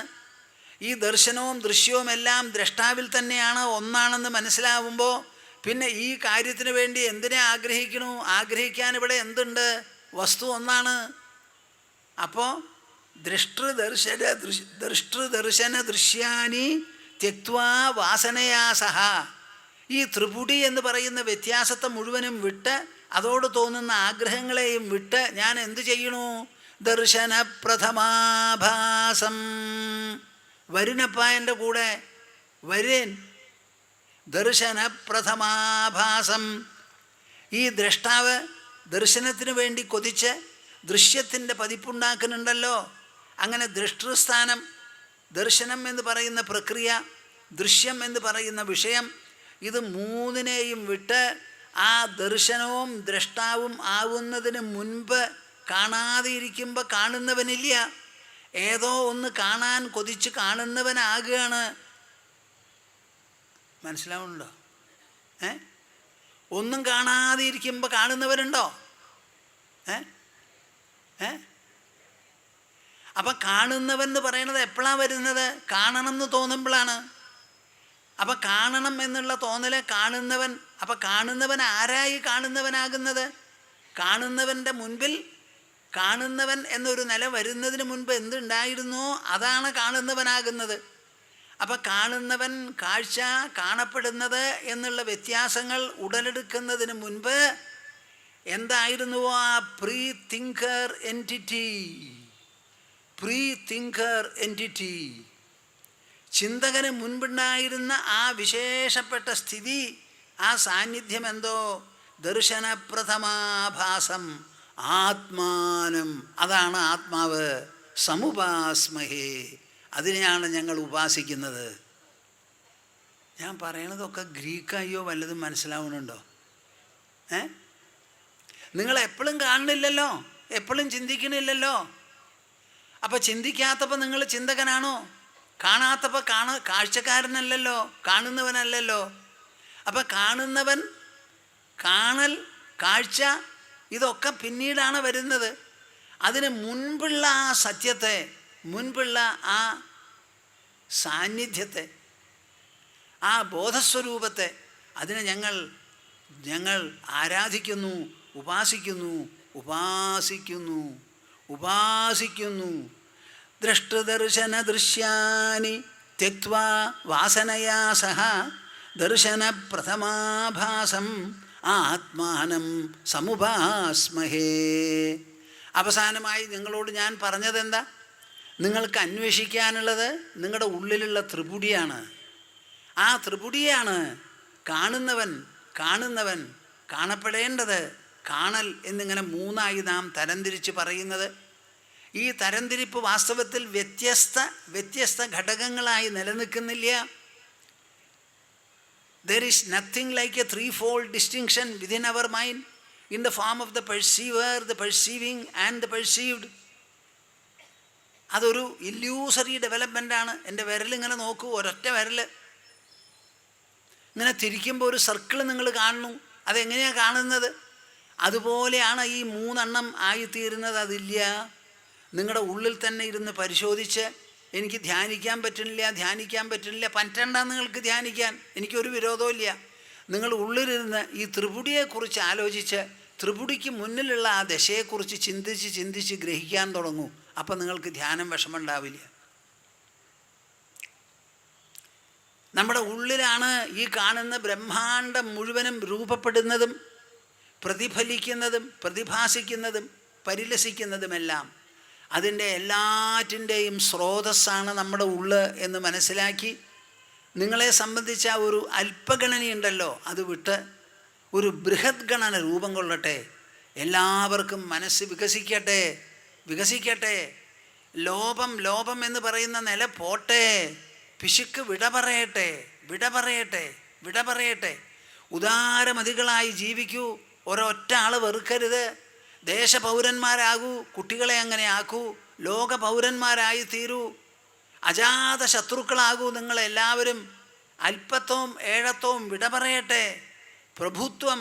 ഈ ദർശനവും ദൃശ്യവും എല്ലാം ദ്രഷ്ടാവിൽ തന്നെയാണ്, ഒന്നാണെന്ന് മനസ്സിലാവുമ്പോൾ പിന്നെ ഈ കാര്യത്തിന് വേണ്ടി എന്തിനെ ആഗ്രഹിക്കണു? ആഗ്രഹിക്കാൻ ഇവിടെ എന്തുണ്ട്? വസ്തു ഒന്നാണ്. അപ്പോൾ ദൃഷ്ടദർശന ദൃശ്യാനി ത്യക്ത്വാ വാസനയാ സഹ, ഈ ത്രിപുടി എന്ന് പറയുന്ന വ്യത്യാസത്തെ മുഴുവനും വിട്ട് അതോട് തോന്നുന്ന ആഗ്രഹങ്ങളെയും വിട്ട് ഞാൻ എന്തു ചെയ്യണു? ദർശന പ്രഥമാഭാസം. വരുനപ്പ എൻ്റെ കൂടെ വരേൻ. ദർശന പ്രഥമാഭാസം. ഈ ദ്രഷ്ടാവ് ദർശനത്തിന് വേണ്ടി കൊതിച്ച് ദൃശ്യത്തിൻ്റെ പതിപ്പുണ്ടാക്കുന്നുണ്ടല്ലോ. അങ്ങനെ ദൃഷ്ടസ്ഥാനം, ദർശനം എന്ന് പറയുന്ന പ്രക്രിയ, ദൃശ്യം എന്ന് പറയുന്ന വിഷയം, ഇത് മൂന്നിനെയും വിട്ട് ആ ദർശനവും ദ്രഷ്ടാവും ആവുന്നതിന് മുൻപ് കാണാതെ ഇരിക്കുമ്പോൾ കാണുന്നവനില്ല, ഏതോ ഒന്ന് കാണാൻ കൊതിച്ച് കാണുന്നവനാകുകയാണ്. മനസ്സിലാവുന്നുണ്ടോ? ഒന്നും കാണാതെ ഇരിക്കുമ്പോൾ കാണുന്നവരുണ്ടോ? അപ്പം കാണുന്നവൻ എന്ന് പറയണത് എപ്പോഴാണ് വരുന്നത്? കാണണം എന്ന് തോന്നുമ്പോഴാണ്. അപ്പം കാണണം എന്നുള്ള തോന്നല് കാണുന്നവൻ. അപ്പം കാണുന്നവൻ ആരായി കാണുന്നവനാകുന്നത്? കാണുന്നവൻ്റെ മുൻപിൽ കാണുന്നവൻ എന്നൊരു നില വരുന്നതിന് മുൻപ് എന്തുണ്ടായിരുന്നോ അതാണ് കാണുന്നവനാകുന്നത്. അപ്പം കാണുന്നവൻ, കാഴ്ച, കാണപ്പെടുന്നത് എന്നുള്ള വ്യത്യാസങ്ങൾ ഉടലെടുക്കുന്നതിന് മുൻപ് എന്തായിരുന്നുവോ ആ പ്രീ തിങ്കർ എൻറ്റിറ്റി, ചിന്തകന് മുൻപുണ്ടായിരുന്ന ആ വിശേഷപ്പെട്ട സ്ഥിതി, ആ സാന്നിധ്യം എന്തോ ദർശന പ്രഥമാഭാസം ആത്മാനം, അതാണ് ആത്മാവ്. സമുപാസ്മഹേ, അതിനെയാണ് ഞങ്ങൾ ഉപാസിക്കുന്നത്. ഞാൻ പറയണതൊക്കെ ഗ്രീക്കായോ വല്ലതും മനസ്സിലാവുന്നുണ്ടോ? നിങ്ങൾ എപ്പോഴും കാണുന്നില്ലല്ലോ, എപ്പോഴും ചിന്തിക്കണില്ലല്ലോ. അപ്പം ചിന്തിക്കാത്തപ്പോൾ നിങ്ങൾ ചിന്തകനാണോ? കാണാത്തപ്പോൾ കാഴ്ചക്കാരനല്ലല്ലോ, കാണുന്നവനല്ലല്ലോ. അപ്പം കാണുന്നവൻ, കാണൽ, കാഴ്ച ഇതൊക്കെ പിന്നീടാണ് വരുന്നത്. അതിന് മുൻപുള്ള ആ സത്യത്തെ, മുൻപുള്ള ആ സാന്നിധ്യത്തെ, ആ ബോധസ്വരൂപത്തെ, അതിനെ ഞങ്ങൾ ആരാധിക്കുന്നു, ഉപാസിക്കുന്നു, ഉപാസിക്കുന്നു, ഉപാസിക്കുന്നു. ദ്രഷ്ടദർശന ദൃശ്യാനി ത്യക്ത്വാ വാസനയാ സഹ ദർശന പ്രഥമാഭാസം ആത്മാനം സമുപാസ്മഹേ. അവസാനമായി നിങ്ങളോട് ഞാൻ പറഞ്ഞതെന്താ? നിങ്ങൾക്ക് അന്വേഷിക്കാനുള്ളത് നിങ്ങളുടെ ഉള്ളിലുള്ള ത്രിപുടിയാണ്. ആ ത്രിപുടിയാണ് കാണുന്നവൻ, കാണപ്പെടേണ്ടത്, കാണൽ എന്നിങ്ങനെ മൂന്നായി നാം തരംതിരിച്ച് പറയുന്നത്. ഈ തരംതിരിപ്പ് വാസ്തവത്തിൽ വ്യത്യസ്ത ഘടകങ്ങളായി നിലനിൽക്കുന്നില്ല. There is nothing like a threefold distinction within our mind in the form of the perceiver, the perceiving and the perceived. അതൊരു ഇല്യൂസറി ഡെവലപ്മെൻ്റാണ്. എൻ്റെ വിരലിങ്ങനെ നോക്കൂ, ഒരൊറ്റ വിരൽ ഇങ്ങനെ തിരിക്കുമ്പോൾ ഒരു സർക്കിൾ നിങ്ങൾ കാണുന്നു. അതെങ്ങനെയാണ് കാണുന്നത്? അതുപോലെയാണ് ഈ മൂന്നെണ്ണം ആയിത്തീരുന്നത്. അതില്ല. നിങ്ങളുടെ ഉള്ളിൽ തന്നെ ഇരുന്ന് പരിശോധിച്ച് എനിക്ക് ധ്യാനിക്കാൻ പറ്റണില്ല, പറ്റണ്ട നിങ്ങൾക്ക് ധ്യാനിക്കാൻ, എനിക്കൊരു വിരോധവും ഇല്ല. നിങ്ങൾ ഉള്ളിലിരുന്ന് ഈ ത്രിപുടിയെക്കുറിച്ച് ആലോചിച്ച് ത്രിപുടിക്ക് മുന്നിലുള്ള ആ ദശയെക്കുറിച്ച് ചിന്തിച്ച് ഗ്രഹിക്കാൻ തുടങ്ങൂ. അപ്പം നിങ്ങൾക്ക് ധ്യാനം വിഷമമുണ്ടാവില്ല. നമ്മുടെ ഉള്ളിലാണ് ഈ കാണുന്ന ബ്രഹ്മാണ്ടം മുഴുവനും രൂപപ്പെടുന്നതും പ്രതിഫലിക്കുന്നതും പ്രതിഭാസിക്കുന്നതും പരിലസിക്കുന്നതുമെല്ലാം. അതിൻ്റെ എല്ലാറ്റിൻ്റെയും സ്രോതസ്സാണ് നമ്മുടെ ഉള്ള് എന്ന് മനസ്സിലാക്കി നിങ്ങളെ സംബന്ധിച്ച ഒരു അല്പഗണനയുണ്ടല്ലോ, അത് വിട്ട് ഒരു ബൃഹത് ഗണന രൂപം കൊള്ളട്ടെ. എല്ലാവർക്കും മനസ്സ് വികസിക്കട്ടെ. ലോപം എന്ന് പറയുന്ന നില പോട്ടെ. പിശുക്ക് വിട പറയട്ടെ. ഉദാരമതികളായി ജീവിക്കൂ. ഒരൊറ്റ ആൾ വെറുക്കരുത്. ദേശപൗരന്മാരാകൂ, കുട്ടികളെ അങ്ങനെ ആക്കൂ. ലോക പൗരന്മാരായി തീരൂ. അജാത ശത്രുക്കളാകൂ നിങ്ങളെല്ലാവരും. അല്പത്വവും ഏഴത്വവും വിട പറയട്ടെ. പ്രഭുത്വം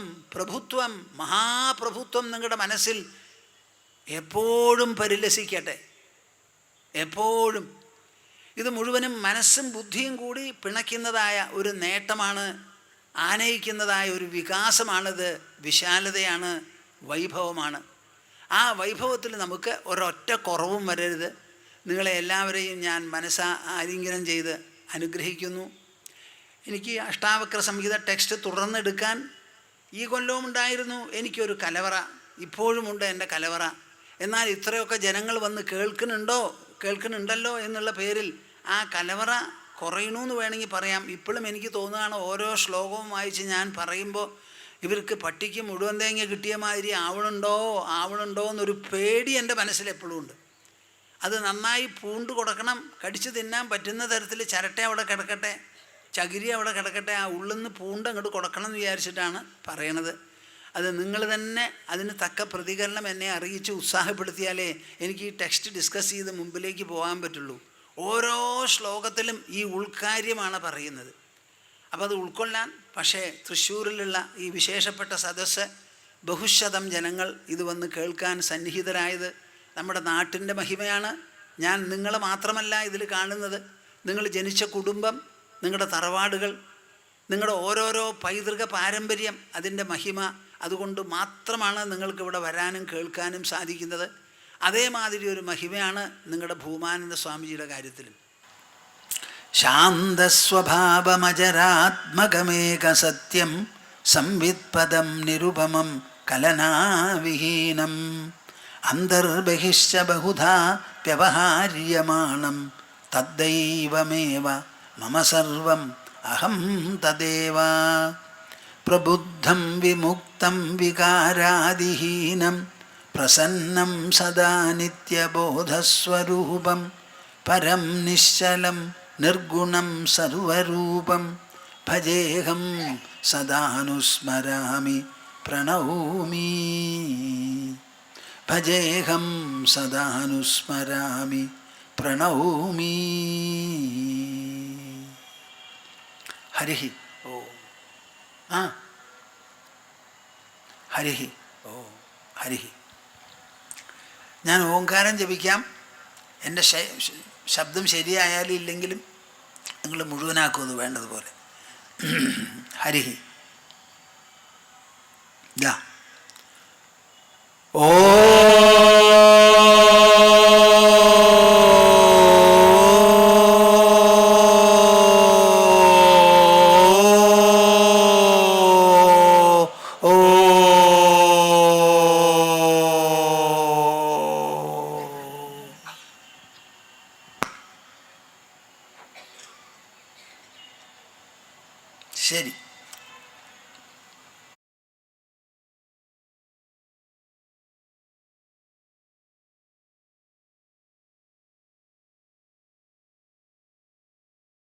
മഹാപ്രഭുത്വം നിങ്ങളുടെ മനസ്സിൽ എപ്പോഴും പരിലസിക്കട്ടെ. എപ്പോഴും. ഇത് മുഴുവനും മനസ്സും ബുദ്ധിയും കൂടി പിണയ്ക്കുന്നതായ ഒരു നേട്ടമാണ്, ആനയിക്കുന്നതായ ഒരു വികാസമാണിത്, വിശാലതയാണ്, വൈഭവമാണ്. ആ വൈഭവത്തിൽ നമുക്ക് ഒരൊറ്റ കുറവും വരരുത്. നിങ്ങളെ എല്ലാവരെയും ഞാൻ ആലിംഗനം ചെയ്ത് അനുഗ്രഹിക്കുന്നു. എനിക്ക് അഷ്ടാവക്ര സംഹിത ടെക്സ്റ്റ് തുടർന്നെടുക്കാൻ ഈ കൊല്ലവും ഉണ്ടായിരുന്നു എനിക്കൊരു കലവറ, ഇപ്പോഴുമുണ്ട് എൻ്റെ കലവറ. എന്നാൽ ഇത്രയൊക്കെ ജനങ്ങൾ വന്ന് കേൾക്കുന്നുണ്ടല്ലോ എന്നുള്ള പേരിൽ ആ കലവറ കുറയണമെന്ന് വേണമെങ്കിൽ പറയാം. ഇപ്പോഴും എനിക്ക് തോന്നുകയാണ് ഓരോ ശ്ലോകവും വായിച്ച് ഞാൻ പറയുമ്പോൾ ഇവർക്ക് പട്ടിക്ക് മുഴുവൻ തേങ്ങ കിട്ടിയ മാതിരി ആവണുണ്ടോ എന്നൊരു പേടി എൻ്റെ മനസ്സിൽ എപ്പോഴും ഉണ്ട്. അത് നന്നായി പൂണ്ട് കൊടുക്കണം. കടിച്ചു തിന്നാൻ പറ്റുന്ന തരത്തിൽ ചിരട്ട അവിടെ കിടക്കട്ടെ, ചകിരി അവിടെ കിടക്കട്ടെ. ആ ഉള്ളിൽ നിന്ന് പൂണ്ട് അങ്ങോട്ട് കൊടുക്കണം എന്ന് വിചാരിച്ചിട്ടാണ് പറയണത്. അത് നിങ്ങൾ തന്നെ അതിന് തക്ക പ്രതികരണം എന്നെ അറിയിച്ച് ഉത്സാഹപ്പെടുത്തിയാലേ എനിക്ക് ഈ ടെക്സ്റ്റ് ഡിസ്കസ് ചെയ്ത് മുമ്പിലേക്ക് പോകാൻ പറ്റുള്ളൂ. ഓരോ ശ്ലോകത്തിലും ഈ ഉൾക്കാര്യമാണ് പറയുന്നത്. അപ്പോൾ അത് ഉൾക്കൊള്ളാൻ പക്ഷേ തൃശ്ശൂരിലുള്ള ഈ വിശേഷപ്പെട്ട സദസ്സ് ബഹുശതം ജനങ്ങൾ ഇത് വന്ന് കേൾക്കാൻ സന്നിഹിതരായത് നമ്മുടെ നാട്ടിൻ്റെ മഹിമയാണ്. ഞാൻ നിങ്ങളെ മാത്രമല്ല ഇതിൽ കാണുന്നത്, നിങ്ങൾ ജനിച്ച കുടുംബം, നിങ്ങളുടെ തറവാടുകൾ, നിങ്ങളുടെ ഓരോരോ പൈതൃക പാരമ്പര്യം, അതിൻ്റെ മഹിമ. അതുകൊണ്ട് മാത്രമാണ് നിങ്ങൾക്കിവിടെ വരാനും കേൾക്കാനും സാധിക്കുന്നത്. അതേമാതിരി ഒരു മഹിമയാണ് നിങ്ങളുടെ ഭൂമാനന്ദ സ്വാമിജിയുടെ കാര്യത്തിലും. ശാന്തസ്വഭാവമജരാത്മകമേക സത്യം സംവിത്പദം നിരുപമം കലനാവിഹീനം അന്തർബഹിശ്ച ബഹുധാ വ്യവഹാര്യമാണം തദ്ദൈവമേവ മമ സർവം അഹം തദേവ. പ്രബുദ്ധം വിമുക്തം വികാരാദിഹീനം പ്രസന്നം സദാ നിത്യബോധസ്വരൂപം പരം നിശ്ചലം നിർഗുണം സർവരൂപം ഭജേഹം സദാനുസ്മരാമി പ്രണൗമി ഭജേഹം സദാനുസ്മരാമി പ്രണൗമി. ഹരിഹി ഓ ഹരിഹി ഓ ഹരിഹി. ഞാൻ ഓംകാരം ജപിക്കാം. എൻ്റെ ശബ്ദം ശരിയായാലും ഇല്ലെങ്കിലും നിങ്ങൾ മുഴുവനാക്കും അത് വേണ്ടതുപോലെ. ഹരിഹി. ഓ